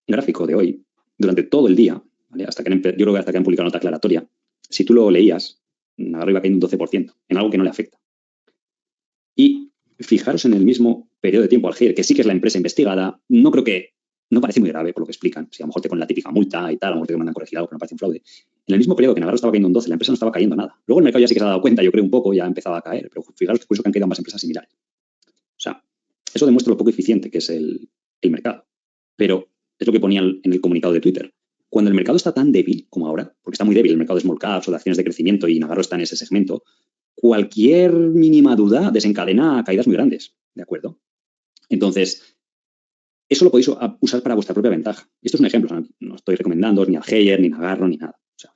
gráfico de hoy, durante todo el día, ¿vale? Yo creo que hasta que han publicado nota aclaratoria, si tú lo leías, Nagarro iba cayendo un 12%, en algo que no le afecta. Y fijaros en el mismo periodo de tiempo, Algeir, que sí que es la empresa investigada, no parece muy grave por lo que explican. Si a lo mejor te ponen la típica multa y tal, a lo mejor te mandan corregir algo, pero no parece un fraude. En el mismo periodo que Nagarro estaba cayendo un 12, la empresa no estaba cayendo nada. Luego el mercado ya sí que se ha dado cuenta, yo creo un poco, ya ha empezado a caer, pero fijaros que por eso que han quedado más empresas similares. O sea, eso demuestra lo poco eficiente que es el mercado. Pero es lo que ponía en el comunicado de Twitter. Cuando el mercado está tan débil como ahora, porque está muy débil el mercado de small caps o de acciones de crecimiento y Nagarro está en ese segmento, cualquier mínima duda desencadena caídas muy grandes, ¿de acuerdo? Entonces, eso lo podéis usar para vuestra propia ventaja. Esto es un ejemplo, o sea, no estoy recomendando ni Algeir, ni Nagarro, ni nada. O sea,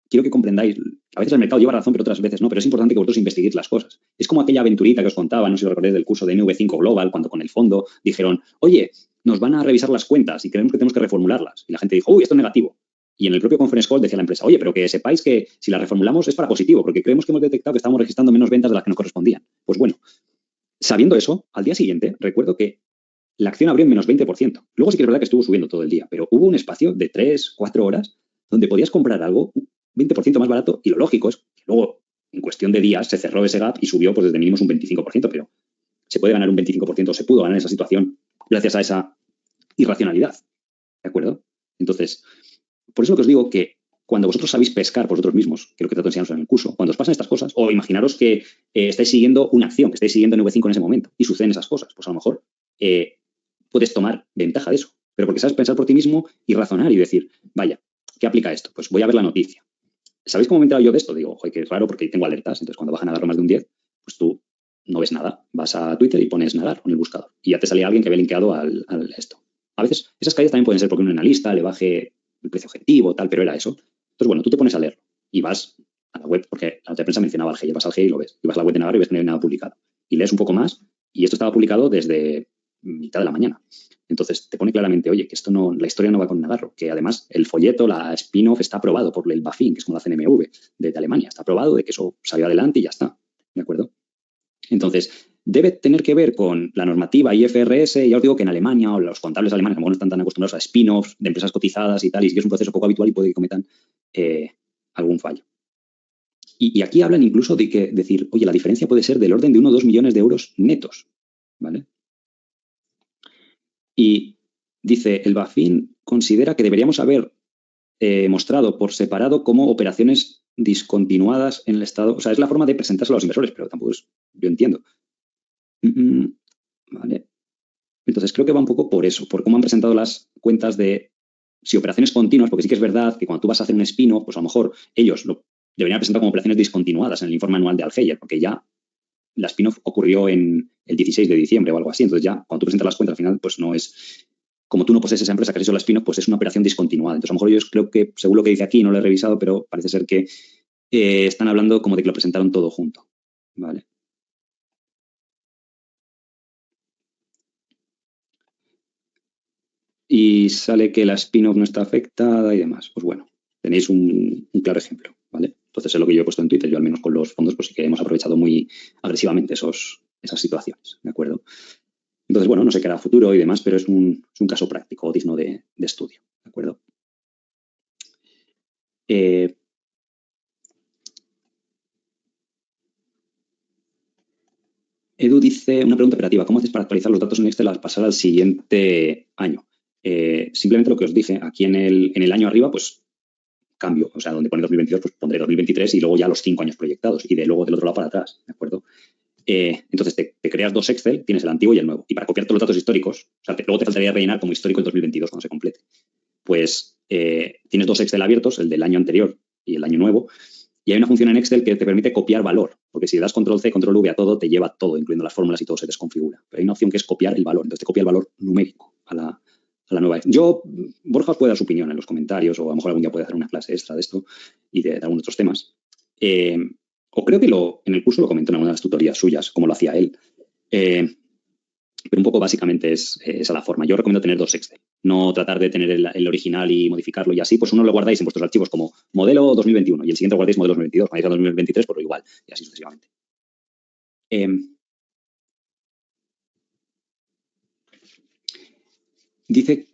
quiero que comprendáis, a veces el mercado lleva razón, pero otras veces no, pero es importante que vosotros investiguéis las cosas. Es como aquella aventurita que os contaba, no sé si lo recordáis del curso de NV5 Global, cuando con el fondo dijeron, oye, nos van a revisar las cuentas y creemos que tenemos que reformularlas. Y la gente dijo, uy, esto es negativo. Y en el propio conference call decía la empresa, oye, pero que sepáis que si la reformulamos es para positivo, porque creemos que hemos detectado que estamos registrando menos ventas de las que nos correspondían. Pues bueno, sabiendo eso, al día siguiente, recuerdo que la acción abrió en menos 20%. Luego sí que es verdad que estuvo subiendo todo el día, pero hubo un espacio de 3, 4 horas donde podías comprar algo 20% más barato y lo lógico es que luego, en cuestión de días, se cerró ese gap y subió pues desde mínimos un 25%, pero se puede ganar un 25%, se pudo ganar esa situación gracias a esa irracionalidad. ¿De acuerdo? Entonces, por eso lo que os digo que cuando vosotros sabéis pescar por vosotros mismos, que es lo que trato de enseñaros en el curso, cuando os pasan estas cosas, o imaginaros que estáis siguiendo una acción, que estáis siguiendo NV5 en ese momento y suceden esas cosas, pues a lo mejor puedes tomar ventaja de eso, pero porque sabes pensar por ti mismo y razonar y decir, vaya, ¿qué aplica esto? Pues voy a ver la noticia. ¿Sabéis cómo me he enterado yo de esto? Digo, joder, qué raro porque tengo alertas, entonces cuando bajan a Nagarro más de un 10, pues tú no ves nada, vas a Twitter y pones Nagarro en el buscador y ya te sale alguien que ve linkeado al esto. A veces esas caídas también pueden ser porque un analista le baje el precio objetivo, tal, pero era eso. Entonces, bueno, tú te pones a leerlo y vas a la web, porque la nota de prensa mencionaba Algeir, vas al Algeir y lo ves, y vas a la web de Nagarro y ves que no hay nada publicado. Y lees un poco más y esto estaba publicado desde mitad de la mañana. Entonces, te pone claramente, oye, que esto no, la historia no va con Nagarro, que además el folleto, la spin-off está aprobado por el BaFin, que es como la CNMV de Alemania, está aprobado de que eso salió adelante y ya está, ¿de acuerdo? Entonces, debe tener que ver con la normativa IFRS, ya os digo que en Alemania o los contables alemanes a lo mejor no están tan acostumbrados a spin-offs de empresas cotizadas y tal, y sí que es un proceso poco habitual y puede que cometan algún fallo. Y aquí hablan incluso de que decir, oye, la diferencia puede ser del orden de 1 o 2 millones de euros netos, ¿vale? Y dice, el BaFin considera que deberíamos haber mostrado por separado como operaciones discontinuadas en el Estado. O sea, es la forma de presentárselo a los inversores, pero tampoco es, yo entiendo. Vale. Entonces, creo que va un poco por eso, por cómo han presentado las cuentas de, si operaciones continuas, porque sí que es verdad que cuando tú vas a hacer un spin-off, pues a lo mejor ellos lo deberían presentar como operaciones discontinuadas en el informe anual de Algeir, porque ya la spin-off ocurrió en el 16 de diciembre o algo así. Entonces ya, cuando tú presentas las cuentas, al final, pues no es, como tú no posees esa empresa que has hecho la spin-off, pues es una operación discontinuada. Entonces, a lo mejor ellos creo que, según lo que dice aquí, no lo he revisado, pero parece ser que están hablando como de que lo presentaron todo junto. ¿Vale? Y sale que la spin-off no está afectada y demás. Pues bueno, tenéis un claro ejemplo, ¿vale? Entonces es lo que yo he puesto en Twitter. Yo al menos con los fondos pues sí que hemos aprovechado muy agresivamente esas situaciones, ¿de acuerdo? Entonces, bueno, no sé qué hará futuro y demás, pero es un caso práctico, digno de estudio, ¿de acuerdo? Edu dice, una pregunta operativa, ¿cómo haces para actualizar los datos en Excel al pasar al siguiente año? Simplemente lo que os dije, aquí en el año arriba, pues cambio, o sea, donde pone 2022, pues pondré 2023 y luego ya los 5 años proyectados y luego del otro lado para atrás, ¿de acuerdo? Entonces te creas dos Excel, tienes el antiguo y el nuevo. Y para copiar todos los datos históricos, o sea, luego te faltaría rellenar como histórico el 2022 cuando se complete. Pues tienes dos Excel abiertos, el del año anterior y el año nuevo, y hay una función en Excel que te permite copiar valor, porque si le das control C, control V a todo, te lleva todo, incluyendo las fórmulas y todo se desconfigura. Pero hay una opción que es copiar el valor, entonces te copia el valor numérico a la nueva. Borja os puede dar su opinión en los comentarios, o a lo mejor algún día puede hacer una clase extra de esto y de algunos otros temas. O creo que en el curso lo comentó en alguna de las tutorías suyas, cómo lo hacía él. Pero un poco básicamente es esa la forma. Yo recomiendo tener dos Excel, no tratar de tener el original y modificarlo y así, pues uno lo guardáis en vuestros archivos como modelo 2021 y el siguiente lo guardáis modelo 2022, cuando a 2023 por lo igual y así sucesivamente.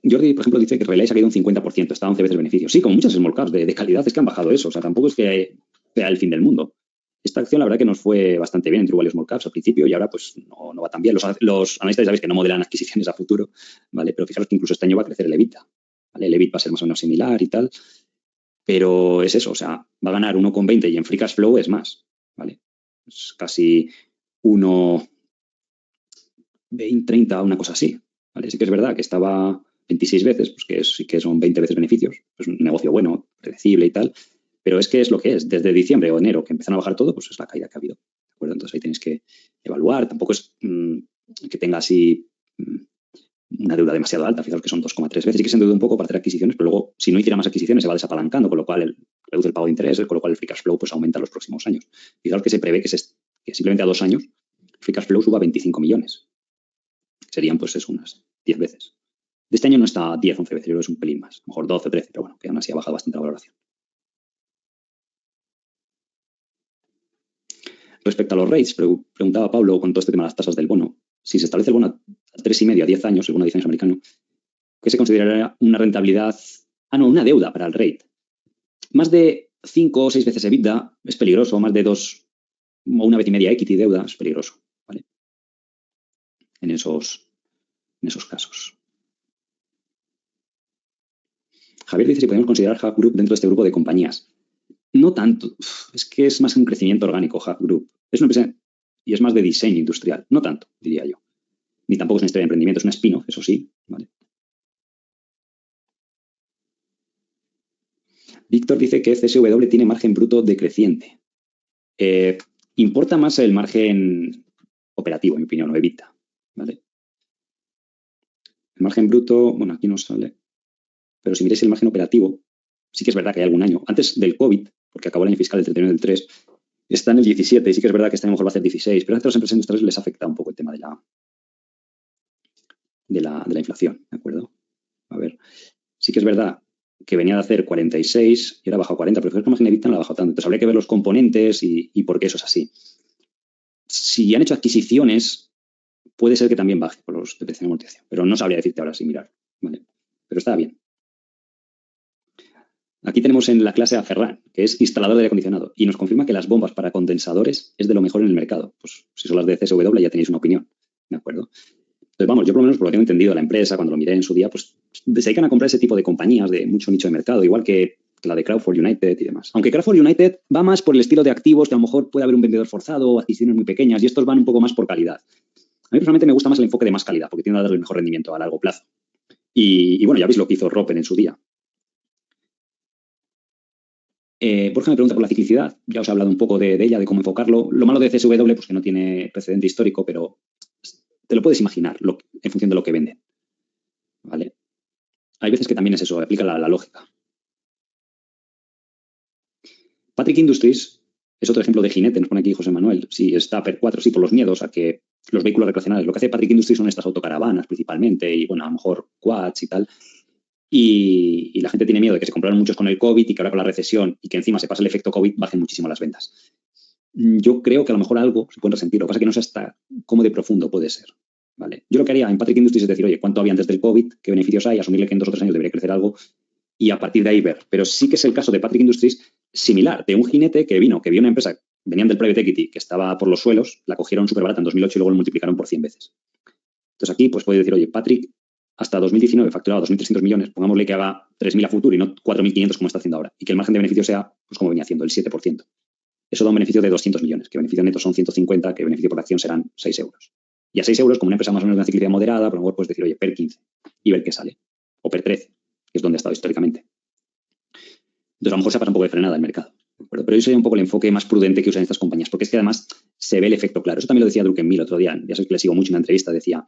Jordi, por ejemplo, dice que Relay se ha caído un 50%, está 11 veces el beneficio. Sí, como muchas small caps de calidad es que han bajado eso, o sea, tampoco es que sea el fin del mundo. Esta acción, la verdad, que nos fue bastante bien en True Value Small Caps al principio y ahora pues no va tan bien. Los analistas ya sabéis que no modelan adquisiciones a futuro, ¿vale? Pero fijaros que incluso este año va a crecer el EBITDA, ¿vale? El EBIT va a ser más o menos similar y tal, pero es eso, o sea, va a ganar 1,20 y en Free Cash Flow es más, ¿vale? Es casi 1,20, 30, una cosa así, ¿vale? Sí que es verdad que estaba 26 veces, pues sí que son 20 veces beneficios, es un negocio bueno, predecible y tal, pero es que es lo que es. Desde diciembre o enero que empiezan a bajar todo, pues es la caída que ha habido. ¿De acuerdo? Entonces ahí tenéis que evaluar. Tampoco es que tenga así una deuda demasiado alta. Fijaos que son 2,3 veces. Sí que se endeuda un poco para hacer adquisiciones, pero luego, si no hiciera más adquisiciones, se va desapalancando, con lo cual reduce el pago de interés, con lo cual el free cash flow pues aumenta en los próximos años. Fijaos que se prevé que simplemente a 2 años el free cash flow suba 25 millones. Serían pues eso, unas 10 veces. De este año no está 10, 11 veces, yo creo que es un pelín más. A lo mejor 12, 13, pero bueno, que aún así ha bajado bastante la valoración. Respecto a los rates, preguntaba Pablo con todo este tema de las tasas del bono. Si se establece el bono a 3,5 a 10 años, el bono de 10 años americano, ¿qué se consideraría una rentabilidad? Una deuda para el rate. Más de 5 o 6 veces EBITDA es peligroso, más de 2 o 1,5 veces equity deuda es peligroso, ¿vale? En esos casos. Javier dice si podemos considerar Hub Group dentro de este grupo de compañías. No tanto. Es que es más un crecimiento orgánico, Hub Group. Es una empresa y es más de diseño industrial. No tanto, diría yo. Ni tampoco es una historia de emprendimiento, es un spin-off, eso sí, ¿vale? Víctor dice que CSW tiene margen bruto decreciente. Importa más el margen operativo, en mi opinión, o EBITDA, ¿vale? El margen bruto, bueno, aquí no sale, pero si miréis el margen operativo, sí que es verdad que hay algún año, antes del COVID, porque acabó el año fiscal el 31 del 3, está en el 17, y sí que es verdad que este año mejor va a ser 16, pero a las empresas industriales les afecta un poco el tema de la inflación, ¿de acuerdo? A ver, sí que es verdad que venía de hacer 46 y ahora ha bajado 40, pero creo que el margen EBITDA no la ha bajado tanto. Entonces habría que ver los componentes y por qué eso es así. Si han hecho adquisiciones, puede ser que también baje por los depreciación y amortización, pero no sabría decirte ahora sin mirar, ¿vale? Pero está bien. Aquí tenemos en la clase a Ferran, que es instalador de aire acondicionado, y nos confirma que las bombas para condensadores es de lo mejor en el mercado. Pues si son las de CSW ya tenéis una opinión, ¿de acuerdo? Entonces, vamos, yo por lo menos por lo que tengo entendido de la empresa, cuando lo miré en su día, pues se dedican a comprar ese tipo de compañías de mucho nicho de mercado, igual que la de Crawford United y demás. Aunque Crawford United va más por el estilo de activos, que a lo mejor puede haber un vendedor forzado o adquisiciones muy pequeñas, y estos van un poco más por calidad. A mí personalmente me gusta más el enfoque de más calidad, porque tiene que darle el mejor rendimiento a largo plazo. Y bueno, ya veis lo que hizo Roper en su día. Borja me pregunta por la ciclicidad. Ya os he hablado un poco de ella, de cómo enfocarlo. Lo malo de CSW, pues que no tiene precedente histórico, pero te lo puedes imaginar en función de lo que venden. ¿Vale? Hay veces que también es eso, aplica la lógica. Patrick Industries es otro ejemplo de jinete, nos pone aquí José Manuel. Sí, está per 4, sí, por los miedos a que los vehículos recreacionales. Lo que hace Patrick Industries son estas autocaravanas principalmente y, bueno, a lo mejor quads y tal. Y la gente tiene miedo de que se compraron muchos con el COVID y que ahora con la recesión y que encima se pasa el efecto COVID bajen muchísimo las ventas. Yo creo que a lo mejor algo se puede resentir. Lo que pasa es que no sé hasta cómo de profundo puede ser. ¿Vale? Yo lo que haría en Patrick Industries es decir, oye, ¿cuánto había antes del COVID? ¿Qué beneficios hay? Asumirle que en 2 o 3 años debería crecer algo y a partir de ahí ver. Pero sí que es el caso de Patrick Industries similar, de un jinete que vio una empresa, venían del private equity, que estaba por los suelos, la cogieron súper barata en 2008 y luego lo multiplicaron por 100 veces. Entonces aquí pues puede decir, oye, Patrick hasta 2019 facturaba 2.300 millones, pongámosle que haga 3.000 a futuro y no 4.500 como está haciendo ahora, y que el margen de beneficio sea, pues como venía haciendo, el 7%. eso da un beneficio de 200 millones, que beneficio neto son 150, que beneficio por acción serán 6 euros. Y a 6 euros, como una empresa más o menos de una ciclicidad moderada, por lo mejor puedes decir, oye, PER 15 y ver qué sale. O PER 13, que es donde ha estado históricamente. Entonces, a lo mejor se pasa un poco de frenada el mercado. Pero eso sería un poco el enfoque más prudente que usan estas compañías, porque es que además se ve el efecto claro. Eso también lo decía Druckenmil otro día, ya sé que le sigo mucho en una entrevista, decía,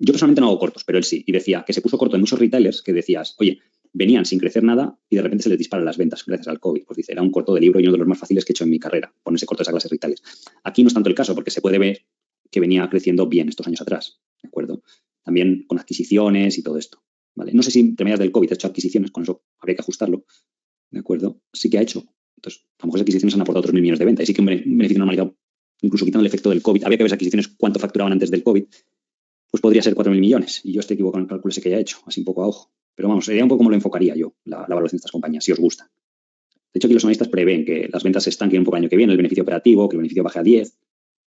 yo personalmente no hago cortos, pero él sí, y decía que se puso corto en muchos retailers que decías, oye, venían sin crecer nada y de repente se les disparan las ventas gracias al COVID. Pues dice, era un corto de libro y uno de los más fáciles que he hecho en mi carrera, ponerse corto a esa clase de retailers. Aquí no es tanto el caso, porque se puede ver que venía creciendo bien estos años atrás, ¿de acuerdo? También con adquisiciones y todo esto, ¿vale? No sé si entre medias del COVID ha hecho adquisiciones, con eso habría que ajustarlo, ¿de acuerdo? Sí que ha hecho. Entonros, a lo mejor las adquisiciones han aportado otros 1.000 millones de ventas. Y sí que un beneficio normalizado, incluso quitando el efecto del COVID. Había que ver las adquisiciones, cuánto facturaban antes del COVID. Pues podría ser 4.000 millones. Y yo estoy equivocado en el cálculo ese que haya hecho, así un poco a ojo. Pero vamos, sería un poco como lo enfocaría yo, la valoración de estas compañías, si os gusta. De hecho, aquí los analistas prevén que las ventas se estanquen un poco el año que viene, el beneficio operativo, que el beneficio baje a 10.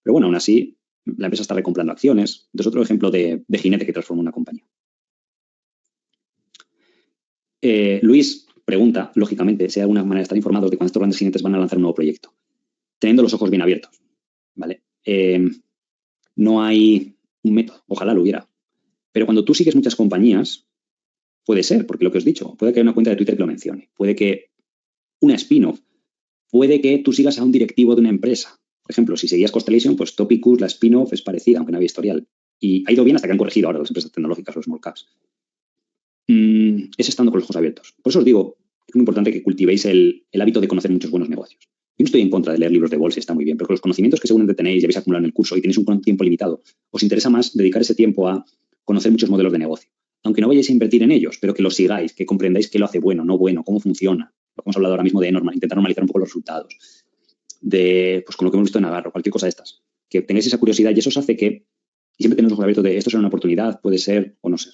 Pero bueno, aún así, la empresa está recomprando acciones. Entonces, otro ejemplo de jinete que transforma una compañía. Luis pregunta, lógicamente, si hay alguna manera de estar informados de cuando estos grandes jinetes van a lanzar un nuevo proyecto, teniendo los ojos bien abiertos, ¿vale? No hay un método, ojalá lo hubiera. Pero cuando tú sigues muchas compañías, puede ser, porque lo que os he dicho, puede que haya una cuenta de Twitter que lo mencione, puede que una spin-off, puede que tú sigas a un directivo de una empresa. Por ejemplo, si seguías Constellation, pues Topicus, la spin-off es parecida, aunque no había historial. Y ha ido bien hasta que han corregido ahora las empresas tecnológicas o small caps. Es estando con los ojos abiertos. Por eso os digo, es muy importante que cultivéis el hábito de conocer muchos buenos negocios. Yo no estoy en contra de leer libros de bolsa, está muy bien, pero con los conocimientos que seguramente tenéis y habéis acumulado en el curso y tenéis un tiempo limitado, os interesa más dedicar ese tiempo a conocer muchos modelos de negocio. Aunque no vayáis a invertir en ellos, pero que los sigáis, que comprendáis qué lo hace bueno, no bueno, cómo funciona. Lo que hemos hablado ahora mismo de intentar normalizar un poco los resultados. Pues con lo que hemos visto en Nagarro, cualquier cosa de estas. Que tengáis esa curiosidad y eso os hace que siempre tenéis los ojos abiertos de esto será una oportunidad, puede ser o no ser.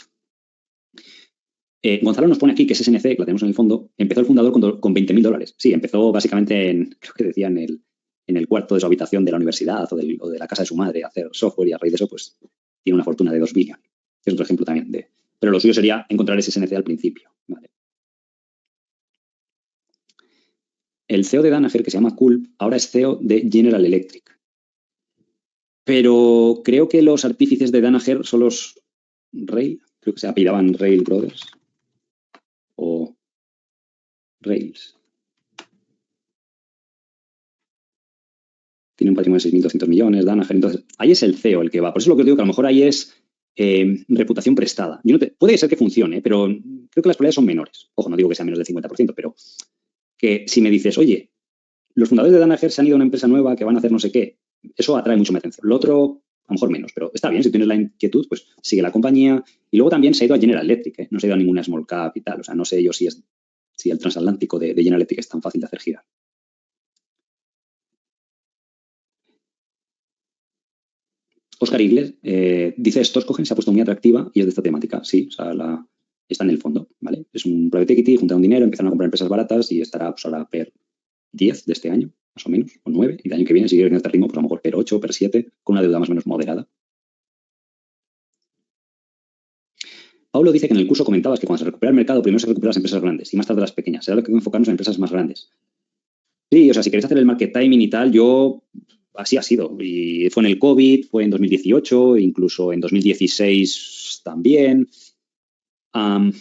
Gonzalo nos pone aquí que es SNC, que la tenemos en el fondo, empezó el fundador con $20.000. Sí, empezó básicamente creo que decía en el cuarto de su habitación de la universidad o de la casa de su madre a hacer software y a raíz de eso pues tiene una fortuna de 2 billones. Es otro ejemplo también pero lo suyo sería encontrar ese SNC al principio. ¿Vale? El CEO de Danaher, que se llama Culp, ahora es CEO de General Electric. Pero creo que los artífices de Danaher son los Rail, creo que se apellidaban Rail Brothers. O Rails. Tiene un patrimonio de 6.200 millones, Danaher. Entonces, ahí es el CEO el que va. Por eso lo que os digo que a lo mejor ahí es reputación prestada. Puede ser que funcione, pero creo que las probabilidades son menores. Ojo, no digo que sea menos del 50%, pero que si me dices, oye, los fundadores de Danaher se han ido a una empresa nueva que van a hacer no sé qué, eso atrae mucho mi atención. Lo otro, a lo mejor menos, pero está bien. Si tienes la inquietud, pues sigue la compañía. Y luego también se ha ido a General Electric, no se ha ido a ninguna small cap y tal. O sea, no sé yo si el transatlántico de General Electric es tan fácil de hacer girar. Oscar Igles dice, Storscogen se ha puesto muy atractiva y es de esta temática. Sí, o sea, está en el fondo, ¿vale? Es un private equity, juntaron dinero, empezaron a comprar empresas baratas y estará pues, ahora PER 10 de este año, más o menos, o 9, y el año que viene, si sigue en este ritmo, pues a lo mejor PER 8, PER 7, con una deuda más o menos moderada. Pablo dice que en el curso comentabas que cuando se recupera el mercado, primero se recuperan las empresas grandes y más tarde las pequeñas. Será lo que enfocarnos en empresas más grandes. Sí, o sea, si queréis hacer el market timing y tal, así ha sido. Y fue en el COVID, fue en 2018, incluso en 2016 también. En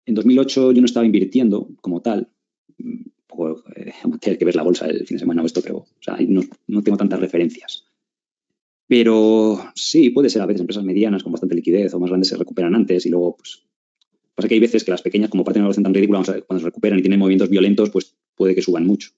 2008 yo no estaba invirtiendo como tal. Un poco hay que ver la bolsa el fin de semana o esto, pero o sea, no tengo tantas referencias. Pero sí, puede ser a veces empresas medianas con bastante liquidez o más grandes se recuperan antes y luego, pues, pasa que hay veces que las pequeñas, como parten de una evaluación tan ridícula, cuando se recuperan y tienen movimientos violentos, pues puede que suban mucho.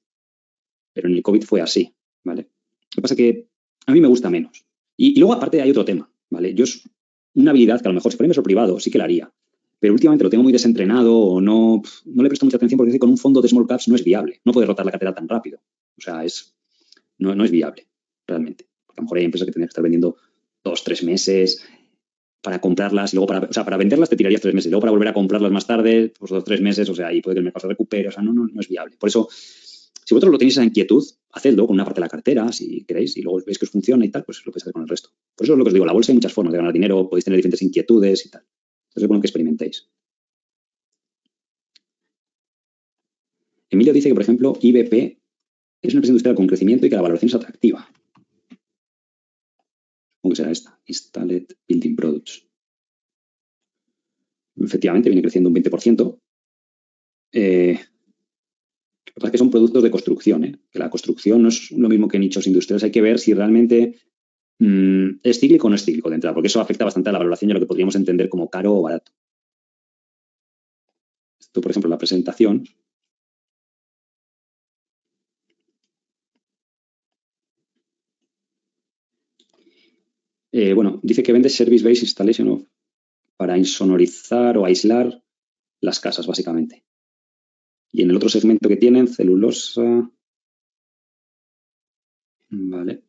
Pero en el COVID fue así, ¿vale? Lo que pasa es que a mí me gusta menos. Y luego, aparte, hay otro tema, ¿vale? Yo es una habilidad que a lo mejor si fuera inversor privado sí que la haría, pero últimamente lo tengo muy desentrenado o no le presto mucha atención porque con un fondo de small caps no es viable. No puede rotar la cartera tan rápido. O sea, no es viable, realmente. Porque a lo mejor hay empresas que tendrían que estar vendiendo 2, 3 meses para comprarlas y luego para venderlas te tirarías 3 meses. Y luego para volver a comprarlas más tarde, pues 2, 3 meses, o sea, ahí puede que el mercado se recupere. O sea, no es viable. Por eso, si vosotros lo tenéis esa inquietud, hacedlo con una parte de la cartera, si queréis, y luego veis que os funciona y tal, pues lo podéis hacer con el resto. Por eso es lo que os digo, la bolsa hay muchas formas de ganar dinero, podéis tener diferentes inquietudes y tal. Entonces es bueno que experimentéis. Emilio dice que, por ejemplo, IBP Es una empresa industrial con crecimiento y que la valoración es atractiva. ¿Cómo que será esta? Installed Building Products. Efectivamente, viene creciendo un 20%. Lo que pasa es que son productos de construcción, ¿eh? Que la construcción no es lo mismo que nichos industriales. Hay que ver si realmente es cíclico o no es cíclico de entrada, porque eso afecta bastante a la valoración y a lo que podríamos entender como caro o barato. Esto, por ejemplo, la presentación. Bueno, dice que vende Service-Based Installation para insonorizar o aislar las casas, básicamente. Y en el otro segmento que tienen, celulosa. Vale.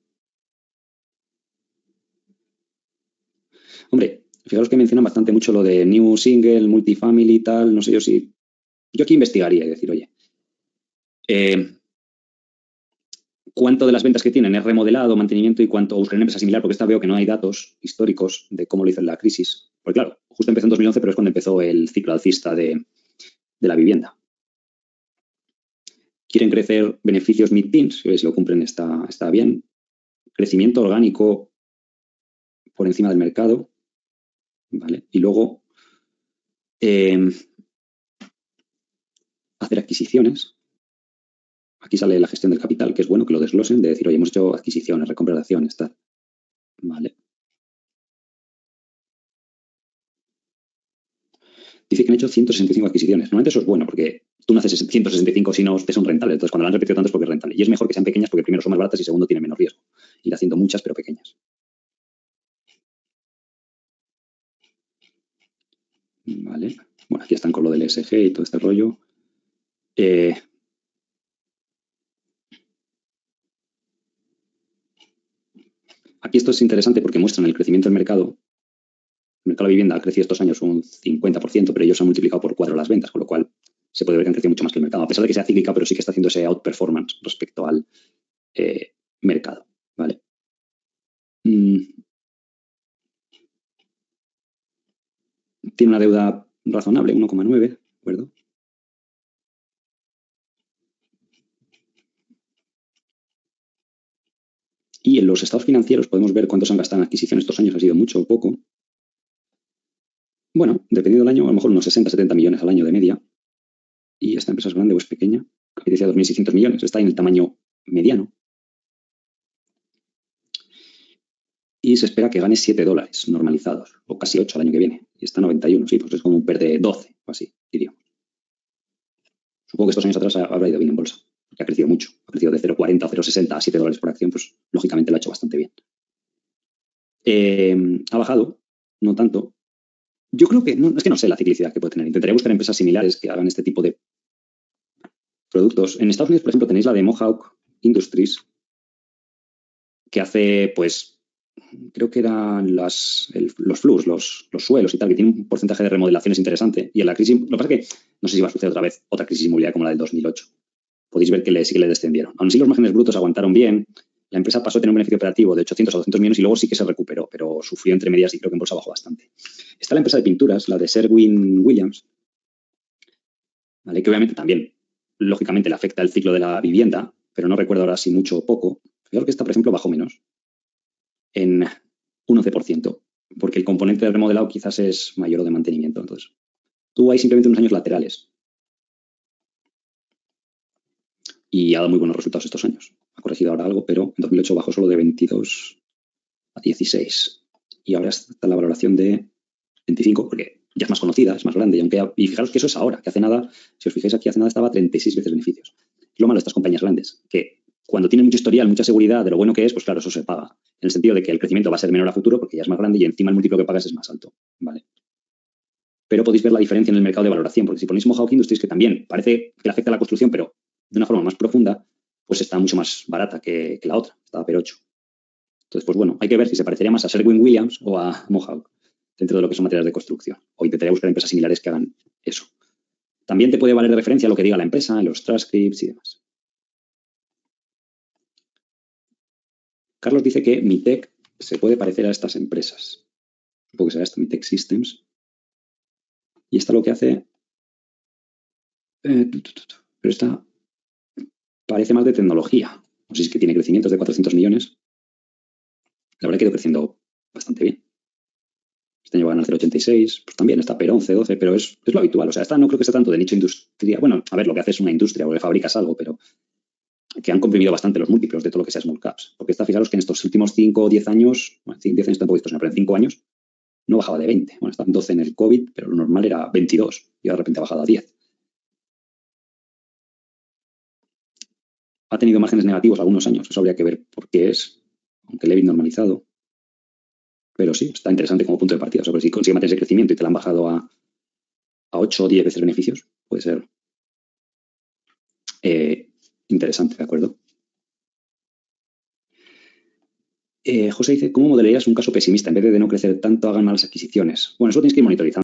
Hombre, fijaros que mencionan bastante mucho lo de New Single, Multifamily y tal. No sé yo si. Yo aquí investigaría y decir, oye, ¿cuánto de las ventas que tienen es remodelado, mantenimiento y cuánto buscan en empresa similar? Porque esta veo que no hay datos históricos de cómo lo hizo en la crisis. Porque claro, justo empezó en 2011, pero es cuando empezó el ciclo alcista de la vivienda. Quieren crecer beneficios mid-teens, si lo cumplen está bien. Crecimiento orgánico por encima del mercado. ¿Vale? Y luego hacer adquisiciones. Aquí sale la gestión del capital, que es bueno que lo desglosen, de decir, oye, hemos hecho adquisiciones, recompra de acciones, tal. Vale. Dice que han hecho 165 adquisiciones. Normalmente eso es bueno, porque tú no haces 165 si no te son rentables. Entonces, cuando lo han repetido tanto es porque es rentable. Y es mejor que sean pequeñas porque primero son más baratas y segundo tienen menos riesgo. Ir haciendo muchas, pero pequeñas. Vale. Bueno, aquí están con lo del ESG y todo este rollo. Aquí esto es interesante porque muestran el crecimiento del mercado. El mercado de vivienda ha crecido estos años un 50%, pero ellos han multiplicado por 4 las ventas, con lo cual se puede ver que han crecido mucho más que el mercado, a pesar de que sea cíclica, pero sí que está haciendo ese outperformance respecto al mercado. ¿Vale? Tiene una deuda razonable, 1,9, ¿de acuerdo? Y en los estados financieros podemos ver cuántos han gastado en adquisición estos años, ha sido mucho o poco. Bueno, dependiendo del año, a lo mejor unos 60, 70 millones al año de media. Y esta empresa es grande o es pequeña. Aquí decía 2.600 millones, está en el tamaño mediano. Y se espera que gane $7 normalizados, o casi 8 el año que viene. Y está 91, sí, pues es como un PER de 12 o así, diríamos. Supongo que estos años atrás habrá ido bien en bolsa, porque ha crecido mucho. Ha crecido de 0,40 o 0,60 a $7 por acción, pues lógicamente lo ha hecho bastante bien. Ha bajado, no tanto. Yo creo que, no, es que no sé la ciclicidad que puede tener. Intentaré buscar empresas similares que hagan este tipo de productos. En Estados Unidos, por ejemplo, tenéis la de Mohawk Industries, que hace, pues, creo que eran los floors, los suelos y tal, que tiene un porcentaje de remodelaciones interesante. Y en la crisis, lo que pasa es que no sé si va a suceder otra vez otra crisis inmobiliaria como la del 2008. Podéis ver que sí que le descendieron. Aún así, los márgenes brutos aguantaron bien. La empresa pasó a tener un beneficio operativo de 800 a 200 millones y luego sí que se recuperó, pero sufrió entre medias y creo que en bolsa bajó bastante. Está la empresa de pinturas, la de Sherwin-Williams, ¿vale? Que obviamente también, lógicamente, le afecta el ciclo de la vivienda, pero no recuerdo ahora si mucho o poco. Fijaros que esta, por ejemplo, bajó menos, en un 11%, porque el componente de remodelado quizás es mayor o de mantenimiento. Entonces, tú hay simplemente unos años laterales y ha dado muy buenos resultados estos años. Ha corregido ahora algo, pero en 2008 bajó solo de 22 a 16 y ahora está la valoración de 25 porque ya es más conocida, es más grande y fijaros que eso es ahora, que hace nada, si os fijáis aquí, hace nada estaba 36 veces beneficios. Es lo malo de estas compañías grandes, que cuando tienen mucho historial, mucha seguridad de lo bueno que es, pues claro, eso se paga. En el sentido de que el crecimiento va a ser menor a futuro porque ya es más grande y encima el múltiplo que pagas es más alto. ¿Vale? Pero podéis ver la diferencia en el mercado de valoración, porque si ponéis Mohawk Industries, que también parece que le afecta a la construcción, pero de una forma más profunda, pues está mucho más barata que la otra, está a PER 8. Entonces, pues bueno, hay que ver si se parecería más a Sherwin-Williams o a Mohawk dentro de lo que son materiales de construcción. O intentaré buscar empresas similares que hagan eso. También te puede valer de referencia lo que diga la empresa, en los transcripts y demás. Carlos dice que Mitec se puede parecer a estas empresas. Supongo que será esto, Mitec Systems. Y esta lo que hace... pero esta parece más de tecnología. No sé si es que tiene crecimientos de 400 millones. La verdad que ha ido creciendo bastante bien. Este año va a ganar 0,86, pues también está per 11, 12, pero es lo habitual. O sea, esta no creo que sea tanto de nicho industrial. Bueno, a ver, lo que hace es una industria, porque fabricas algo, pero que han comprimido bastante los múltiplos de todo lo que sea small caps. Porque fijaros que en estos últimos 5 o 10 años, bueno, 10 años tampoco visto, pero en 5 años no bajaba de 20. Bueno, está en 12 en el COVID, pero lo normal era 22 y de repente ha bajado a 10. Ha tenido márgenes negativos algunos años, eso habría que ver por qué es, aunque el EBIT normalizado. Pero sí, está interesante como punto de partida. O sea, si consigue mantener ese crecimiento y te lo han bajado a 8 o 10 veces beneficios, puede ser interesante, ¿de acuerdo? José dice, ¿cómo modelarías un caso pesimista? En vez de no crecer tanto, hagan malas adquisiciones. Bueno, eso tienes que ir monitorizando.